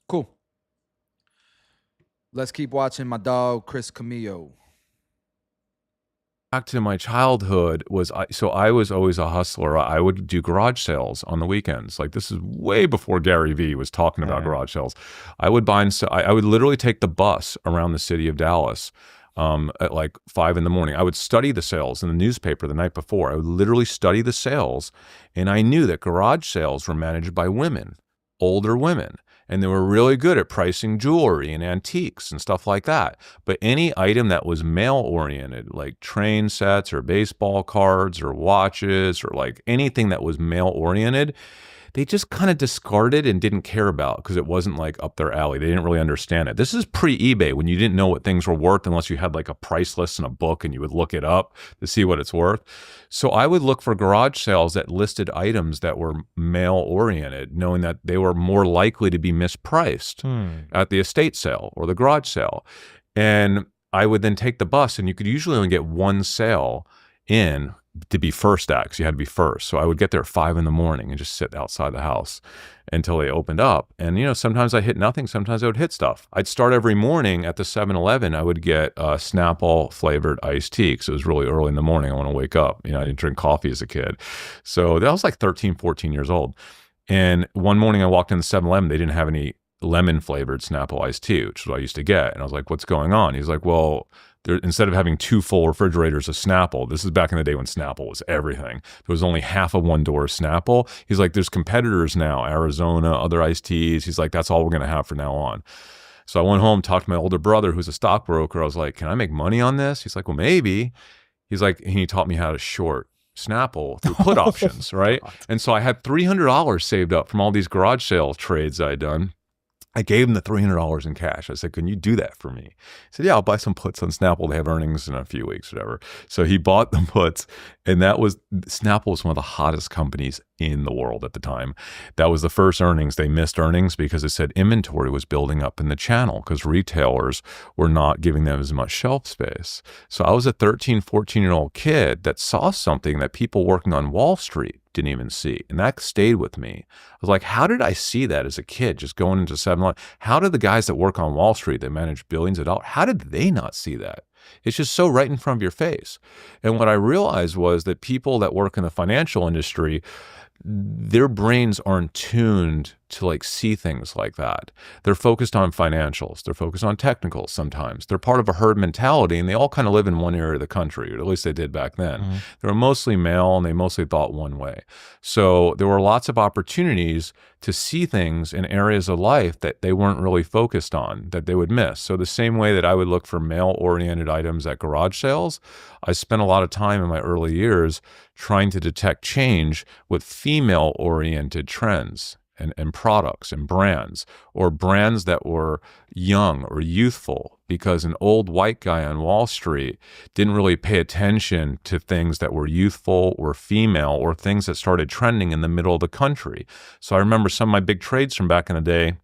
Cool. Let's keep watching my dog, Chris Camillo. Back to my childhood so I was always a hustler. I would do garage sales on the weekends. Like this is way before Gary Vee was talking about garage sales. I would buy and sell. I would literally take the bus around the city of Dallas at like 5 in the morning. I would study the sales in the newspaper the night before. I would literally study the sales, and I knew that garage sales were managed by women, older women. And they were really good at pricing jewelry and antiques and stuff like that. But any item that was male-oriented, like train sets or baseball cards or watches or like anything that was male-oriented, they just kind of discarded and didn't care about because it wasn't like up their alley. They didn't really understand it. This is pre-eBay when you didn't know what things were worth unless you had like a price list in a book and you would look it up to see what it's worth. So I would look for garage sales that listed items that were male-oriented, knowing that they were more likely to be mispriced at the estate sale or the garage sale. And I would then take the bus, and you could usually only get one sale in to be first at, because you had to be first. So I would get there at 5 in the morning and just sit outside the house until they opened up. And, you know, sometimes I hit nothing. Sometimes I would hit stuff. I'd start every morning at the 7-Eleven. I would get Snapple flavored iced tea because it was really early in the morning. I want to wake up. You know, I didn't drink coffee as a kid. So that was like 13, 14 years old. And one morning I walked in the 7-Eleven. They didn't have any lemon flavored Snapple iced tea, which is what I used to get. And I was like, what's going on? He's like, well, instead of having 2 full refrigerators of Snapple, this is back in the day when Snapple was everything. There was only half of one door of Snapple. He's like, there's competitors now, Arizona, other iced teas. He's like, that's all we're going to have from now on. So I went home, talked to my older brother, who's a stockbroker. I was like, can I make money on this? He's like, well, maybe. He's like, and he taught me how to short Snapple through put options, right? And so I had $300 saved up from all these garage sale trades I'd done. I gave him the $300 in cash. I said, can you do that for me? He said, yeah, I'll buy some puts on Snapple. They have earnings in a few weeks, whatever. So he bought the puts, and Snapple was one of the hottest companies in the world at the time. That was the first earnings. They missed earnings because it said inventory was building up in the channel because retailers were not giving them as much shelf space. So I was a 13, 14-year-old kid that saw something that people working on Wall Street didn't even see. And that stayed with me. I was like, how did I see that as a kid, just going into 7-Eleven? How did the guys that work on Wall Street that manage billions of dollars, how did they not see that? It's just so right in front of your face. And what I realized was that people that work in the financial industry, their brains aren't tuned to like see things like that. They're focused on financials. They're focused on technicals sometimes. They're part of a herd mentality, and they all kind of live in one area of the country, or at least they did back then. Mm-hmm. They were mostly male, and they mostly thought one way. So there were lots of opportunities to see things in areas of life that they weren't really focused on, that they would miss. So the same way that I would look for male-oriented items at garage sales, I spent a lot of time in my early years trying to detect change with female-oriented trends and products and brands, or brands that were young or youthful, because an old white guy on Wall Street didn't really pay attention to things that were youthful or female or things that started trending in the middle of the country. So I remember some of my big trades from back in the day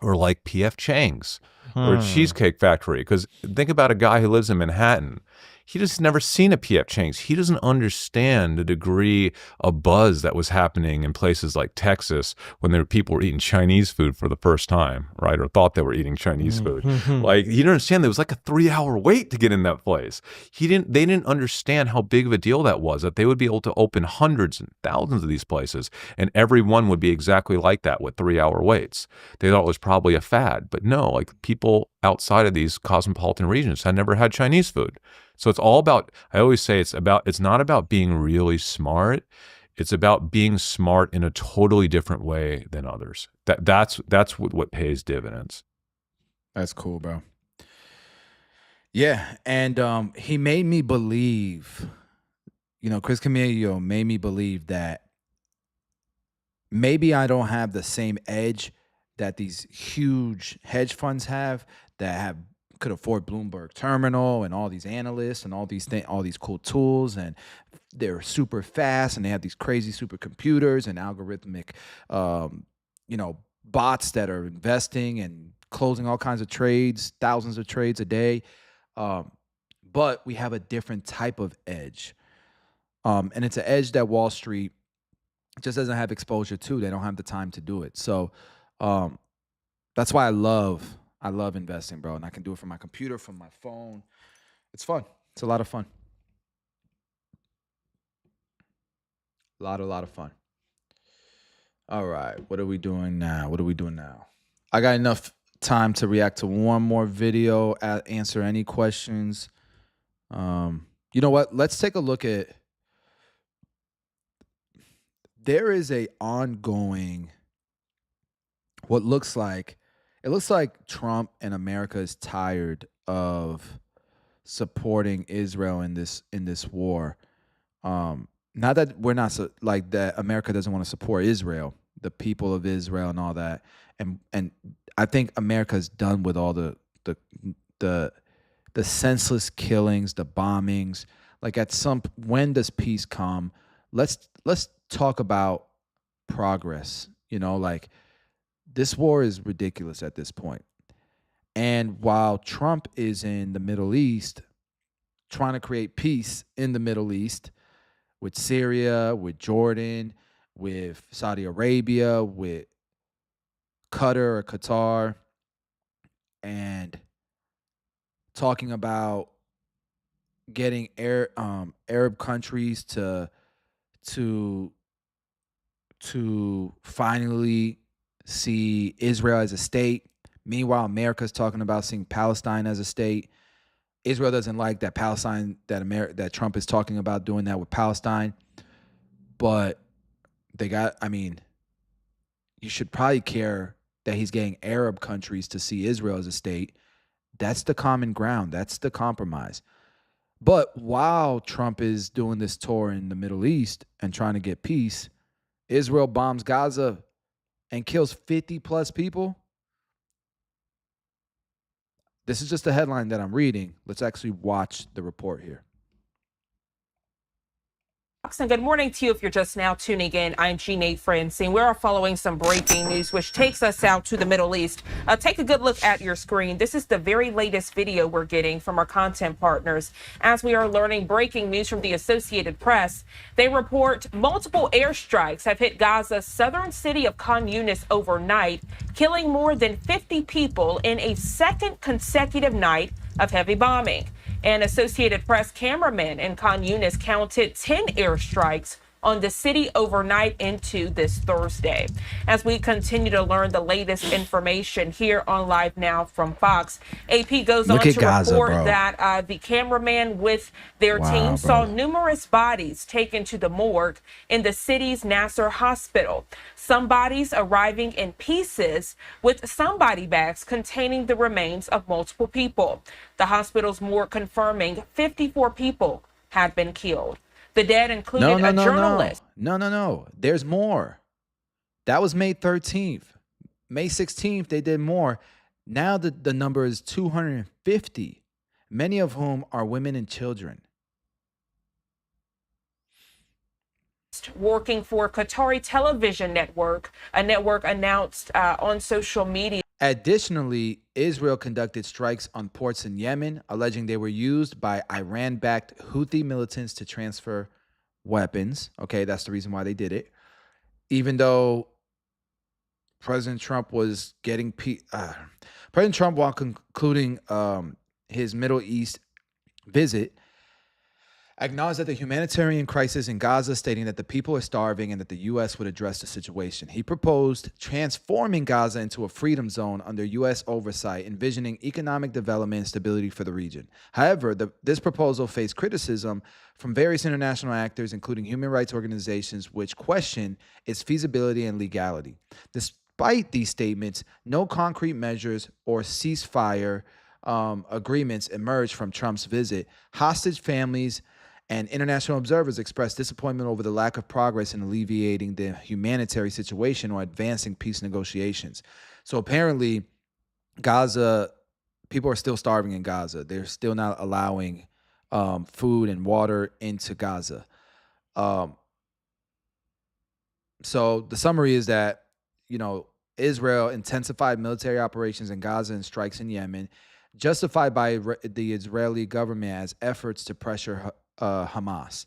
were like P.F. Chang's. or a cheesecake factory. Because think about a guy who lives in Manhattan. He just never seen a PF Chang's. He doesn't understand the degree of buzz that was happening in places like Texas when there were people were eating Chinese food for the first time, right? Or thought they were eating Chinese food. Like, he didn't understand there was like a 3-hour wait to get in that place. They didn't understand how big of a deal that was, that they would be able to open hundreds and thousands of these places, and every one would be exactly like that with 3-hour waits. They thought it was probably a fad, but no, like, people outside of these cosmopolitan regions had never had Chinese food. So it's all about, I always say it's not about being really smart. It's about being smart in a totally different way than others. That's what pays dividends. That's cool, bro. Yeah, and he made me believe, Chris Camillo made me believe that maybe I don't have the same edge that these huge hedge funds have that could afford Bloomberg Terminal and all these analysts and all these cool tools, and they're super fast and they have these crazy supercomputers and algorithmic, bots that are investing and closing all kinds of trades, thousands of trades a day. But we have a different type of edge, and it's an edge that Wall Street just doesn't have exposure to. They don't have the time to do it. So that's why I love investing, bro. And I can do it from my computer, from my phone. It's fun. It's a lot of fun. A lot of fun. All right. What are we doing now? I got enough time to react to one more video, answer any questions. You know what? Let's take a look at, there is a ongoing, it looks like Trump and America is tired of supporting Israel in this war. Not that we're not like that. America doesn't want to support Israel, the people of Israel, and all that. And I think America's done with all the senseless killings, the bombings. Like, when does peace come? Let's talk about progress. Like, this war is ridiculous at this point. And while Trump is in the Middle East trying to create peace in the Middle East with Syria, with Jordan, with Saudi Arabia, with Qatar, and talking about getting Arab countries to finally see Israel as a state. Meanwhile, America's talking about seeing Palestine as a state. Israel doesn't like that Palestine, that Trump is talking about doing that with Palestine. But you should probably care that he's getting Arab countries to see Israel as a state. That's the common ground. That's the compromise. But while Trump is doing this tour in the Middle East and trying to get peace, Israel bombs Gaza and kills 50 plus people. This is just a headline that I'm reading. Let's actually watch the report here. And good morning to you. If you're just now tuning in, I'm Jeanette Francine. We are following some breaking news, which takes us out to the Middle East. Take a good look at your screen. This is the very latest video we're getting from our content partners as we are learning breaking news from the Associated Press. They report multiple airstrikes have hit Gaza's southern city of Khan Yunis overnight, killing more than 50 people in a second consecutive night of heavy bombing. An Associated Press cameraman in Khan Yunis counted 10 airstrikes on the city overnight into this Thursday. As we continue to learn the latest information here on Live Now from Fox, AP goes on to report that the cameraman with their team saw numerous bodies taken to the morgue in the city's Nasser hospital. Some bodies arriving in pieces, with some body bags containing the remains of multiple people. The hospital's morgue confirming 54 people had been killed. The dead included a journalist. No. There's more. That was May 13th. May 16th, they did more. Now the number is 250, many of whom are women and children. Working for Qatari television network, a network announced on social media. Additionally, Israel conducted strikes on ports in Yemen, alleging they were used by Iran-backed Houthi militants to transfer weapons. Okay, that's the reason why they did it. Even though President Trump was getting President Trump, while concluding his Middle East visit, acknowledged that the humanitarian crisis in Gaza, stating that the people are starving and that the U.S. would address the situation. He proposed transforming Gaza into a freedom zone under U.S. oversight, envisioning economic development and stability for the region. However, this proposal faced criticism from various international actors, including human rights organizations, which question its feasibility and legality. Despite these statements, no concrete measures or ceasefire agreements emerged from Trump's visit. Hostage families and international observers expressed disappointment over the lack of progress in alleviating the humanitarian situation or advancing peace negotiations. So apparently, Gaza, people are still starving in Gaza. They're still not allowing food and water into Gaza. So the summary is that, Israel intensified military operations in Gaza and strikes in Yemen, justified by the Israeli government as efforts to pressure Hamas.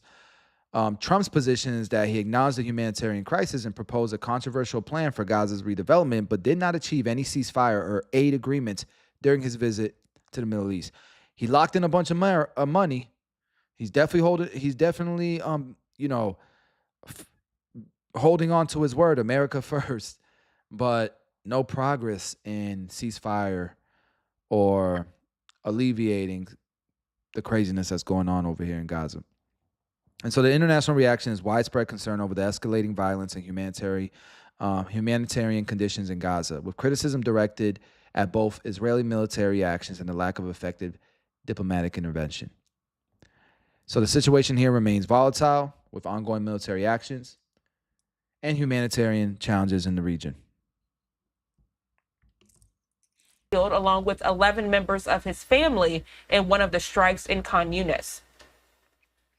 Trump's position is that he acknowledged the humanitarian crisis and proposed a controversial plan for Gaza's redevelopment, but did not achieve any ceasefire or aid agreements during his visit to the Middle East. He locked in a bunch of money. He's definitely holding on to his word, America first, but no progress in ceasefire or alleviating the craziness that's going on over here in Gaza. And so the international reaction is widespread concern over the escalating violence and humanitarian conditions in Gaza, with criticism directed at both Israeli military actions and the lack of effective diplomatic intervention. So the situation here remains volatile, with ongoing military actions and humanitarian challenges in the region. Along with 11 members of his family in one of the strikes in Khan Yunis.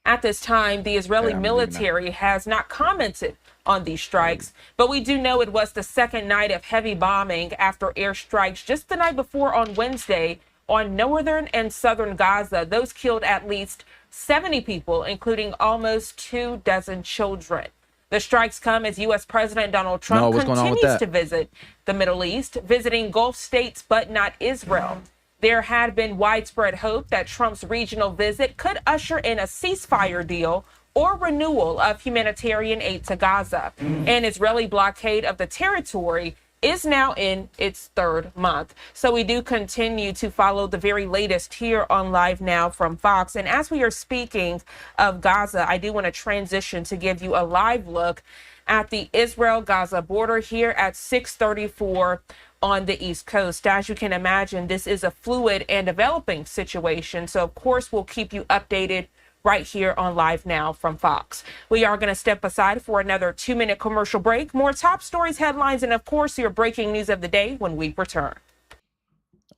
At this time, the Israeli military has not commented on these strikes, but we do know it was the second night of heavy bombing after airstrikes just the night before on Wednesday on northern and southern Gaza. Those killed at least 70 people, including almost 24 children. The strikes come as U.S. President Donald Trump continues to visit the Middle East, visiting Gulf states but not Israel. There had been widespread hope that Trump's regional visit could usher in a ceasefire deal or renewal of humanitarian aid to Gaza. An Israeli blockade of the territory is now in its third month. So we do continue to follow the very latest here on Live Now from Fox. And as we are speaking of Gaza, I do want to transition to give you a live look at the Israel-Gaza border here at 6:34 on the East Coast. As you can imagine, this is a fluid and developing situation. So of course, we'll keep you updated right here on Live Now from Fox. We are going to step aside for another 2-minute commercial break. More top stories, headlines, and of course, your breaking news of the day when we return.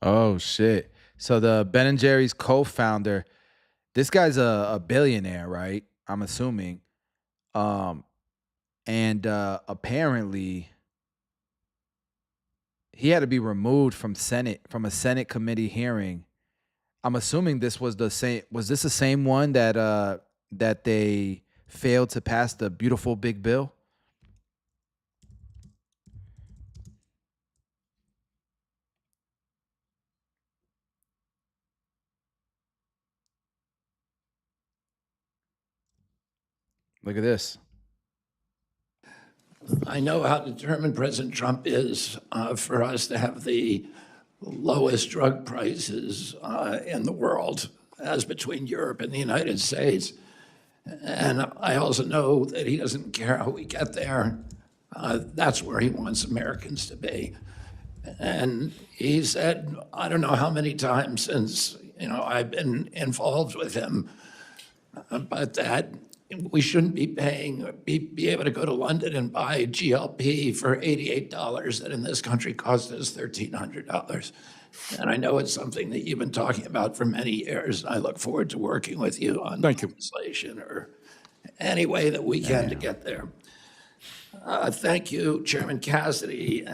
Oh, shit. So the Ben & Jerry's co-founder, this guy's a billionaire, right? I'm assuming. And apparently he had to be removed from a Senate committee hearing. I'm assuming this was the same. Was this the same one that they failed to pass the beautiful big bill? Look at this. I know how determined President Trump is for us to have the lowest drug prices in the world, as between Europe and the United States. And I also know that he doesn't care how we get there. That's where he wants Americans to be. And he said, I don't know how many times since I've been involved with him, but that we shouldn't be be able to go to London and buy GLP for $88 that in this country cost us $1,300. And I know it's something that you've been talking about for many years. I look forward to working with you on legislation or any way that we can to get there. Thank you, Chairman Cassidy.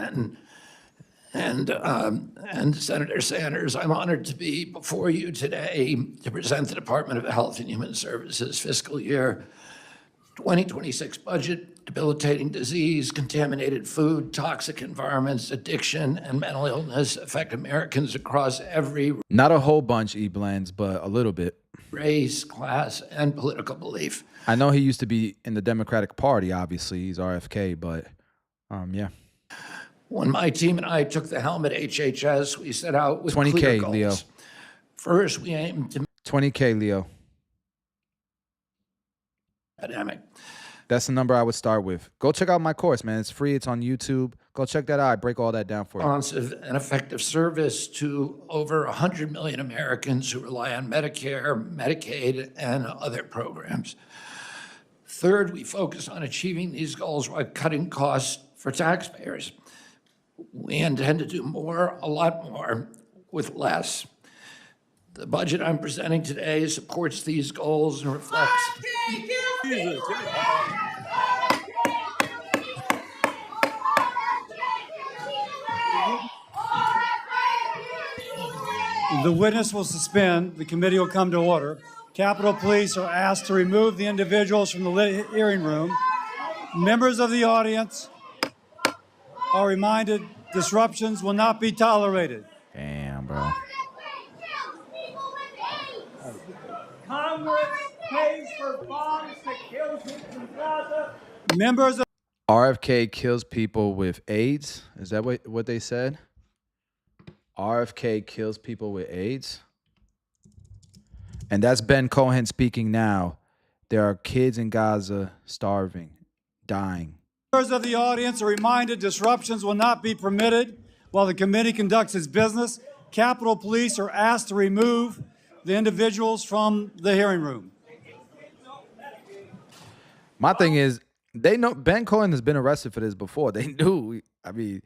And Senator Sanders, I'm honored to be before you today to present the Department of Health and Human Services fiscal year 2026 budget. Debilitating disease, contaminated food, toxic environments, addiction, and mental illness affect Americans across every Not a whole bunch, E-Blends, but a little bit. race, class, and political belief. I know he used to be in the Democratic Party, obviously. He's RFK, but yeah. When my team and I took the helm at HHS, we set out with 20K, clear goals. Leo. First, we aimed to 20K, Leo. epidemic. That's the number I would start with. Go check out my course, man. It's free. It's on YouTube. Go check that out. I break all that down for you. Responsive and effective service to over 100 million Americans who rely on Medicare, Medicaid, and other programs. Third, we focus on achieving these goals while cutting costs for taxpayers. We intend to do more, a lot more, with less. The budget I'm presenting today supports these goals and reflects. The witness will suspend. The committee will come to order. Capitol Police are asked to remove the individuals from the hearing room. Members of the audience are reminded disruptions will not be tolerated. Damn, bro. Congress pays for bombs to kill people in Gaza. Members of RFK kills people with AIDS. Is that what they said? RFK kills people with AIDS. And that's Ben Cohen speaking now. There are kids in Gaza starving, dying. Members of the audience are reminded disruptions will not be permitted while the committee conducts its business. Capitol Police are asked to remove the individuals from the hearing room. My thing is, they know Ben Cohen has been arrested for this before. They knew. I mean,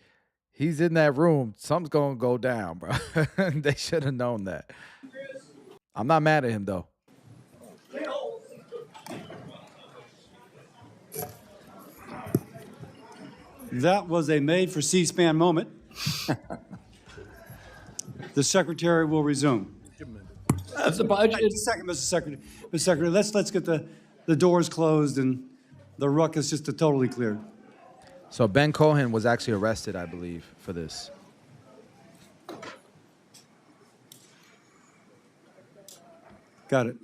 he's in that room. Something's going to go down, bro. They should have known that. I'm not mad at him, though. That was a made for C-SPAN moment. The secretary will resume. The budget. Just a second, Mr. Secretary. Mr. Secretary, let's get the doors closed and the ruckus just totally cleared. So Ben Cohen was actually arrested, I believe, for this. Got it.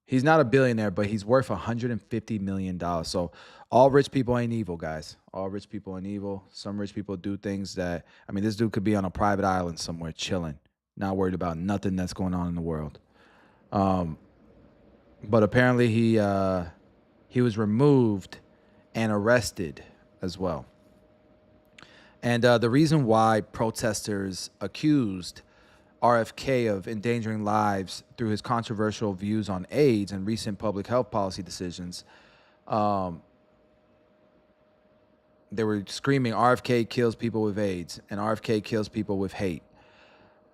He's not a billionaire, but he's worth $150 million. So all rich people ain't evil, guys. All rich people ain't evil. Some rich people do things that, I mean, this dude could be on a private island somewhere chilling, not worried about nothing that's going on in the world. But apparently he was removed and arrested as well. And the reason why protesters accused RFK of endangering lives through his controversial views on AIDS and recent public health policy decisions, they were screaming, RFK kills people with AIDS and RFK kills people with hate.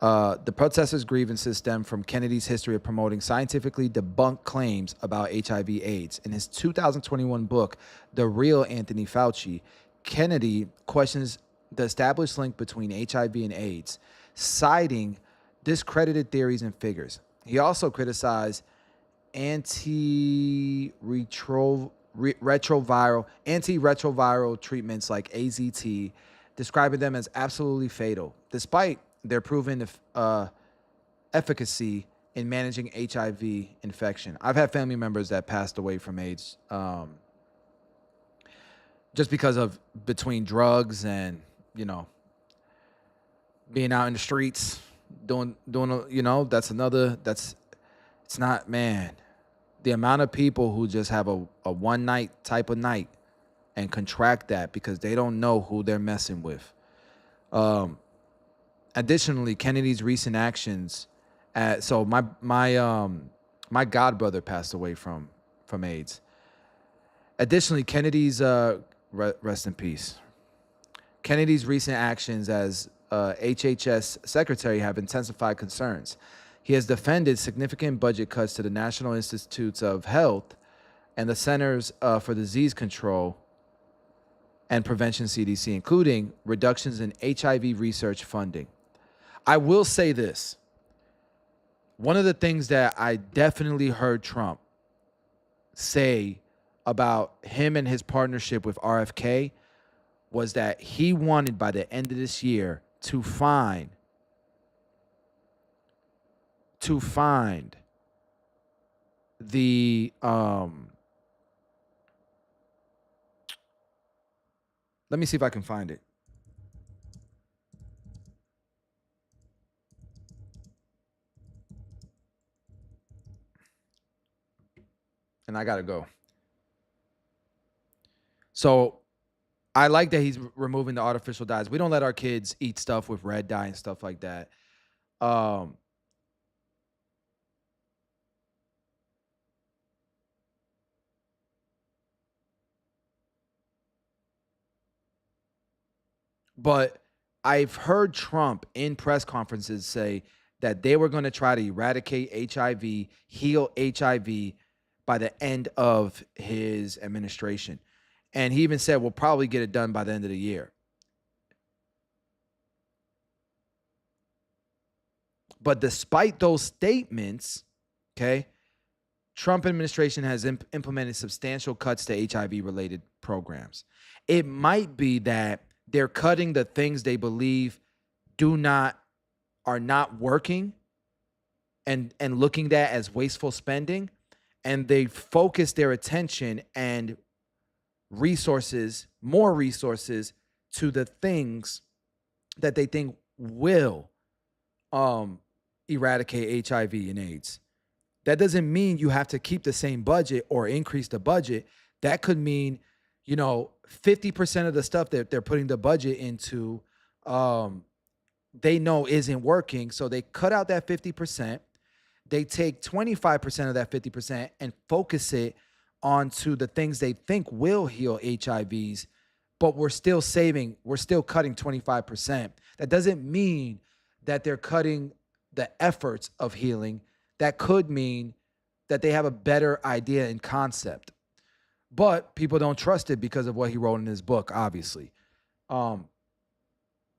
The protesters' grievances stem from Kennedy's history of promoting scientifically debunked claims about HIV/AIDS. In his 2021 book, The Real Anthony Fauci, Kennedy questions the established link between HIV and AIDS, citing discredited theories and figures. He also criticized antiretroviral treatments like AZT, describing them as absolutely fatal, despite their proven efficacy in managing HIV infection. I've had family members that passed away from AIDS just because of between drugs and, being out in the streets, doing, it's not, man, the amount of people who just have a one night type of night and contract that because they don't know who they're messing with. Additionally, Kennedy's recent actions, so my godbrother passed away from AIDS. Additionally, Kennedy's, rest in peace. Kennedy's recent actions as HHS secretary have intensified concerns. He has defended significant budget cuts to the National Institutes of Health and the Centers for Disease Control and Prevention, CDC, including reductions in HIV research funding. I will say this. One of the things that I definitely heard Trump say about him and his partnership with RFK was that he wanted by the end of this year to find the let me see if I can find it. And I gotta go. So I like that he's removing the artificial dyes. We don't let our kids eat stuff with red dye and stuff like that. But I've heard Trump in press conferences say that they were going to try to eradicate HIV, heal HIV by the end of his administration. And he even said we'll probably get it done by the end of the year. But despite those statements, okay, Trump administration has implemented substantial cuts to HIV-related programs. It might be that they're cutting the things they believe are not working and looking at as wasteful spending, and they focus their attention and more resources to the things that they think will eradicate HIV and AIDS. That doesn't mean you have to keep the same budget or increase the budget. That could mean, 50% of the stuff that they're putting the budget into, they know isn't working. So they cut out that 50%. They take 25% of that 50% and focus it onto the things they think will heal HIVs, but we're still cutting 25%. That doesn't mean that they're cutting the efforts of healing. That could mean that they have a better idea and concept. But people don't trust it because of what he wrote in his book, obviously. But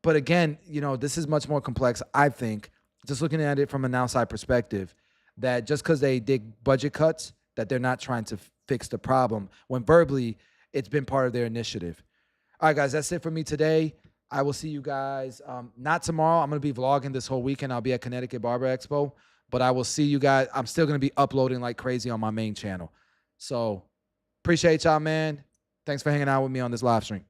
again, this is much more complex, I think, just looking at it from an outside perspective, that just because they did budget cuts, that they're not trying to fix the problem, when verbally it's been part of their initiative. All right, guys, that's it for me today. I will see you guys, not tomorrow. I'm going to be vlogging this whole weekend. I'll be at Connecticut Barber Expo. But I will see you guys. I'm still going to be uploading like crazy on my main channel. So appreciate y'all, man. Thanks for hanging out with me on this live stream.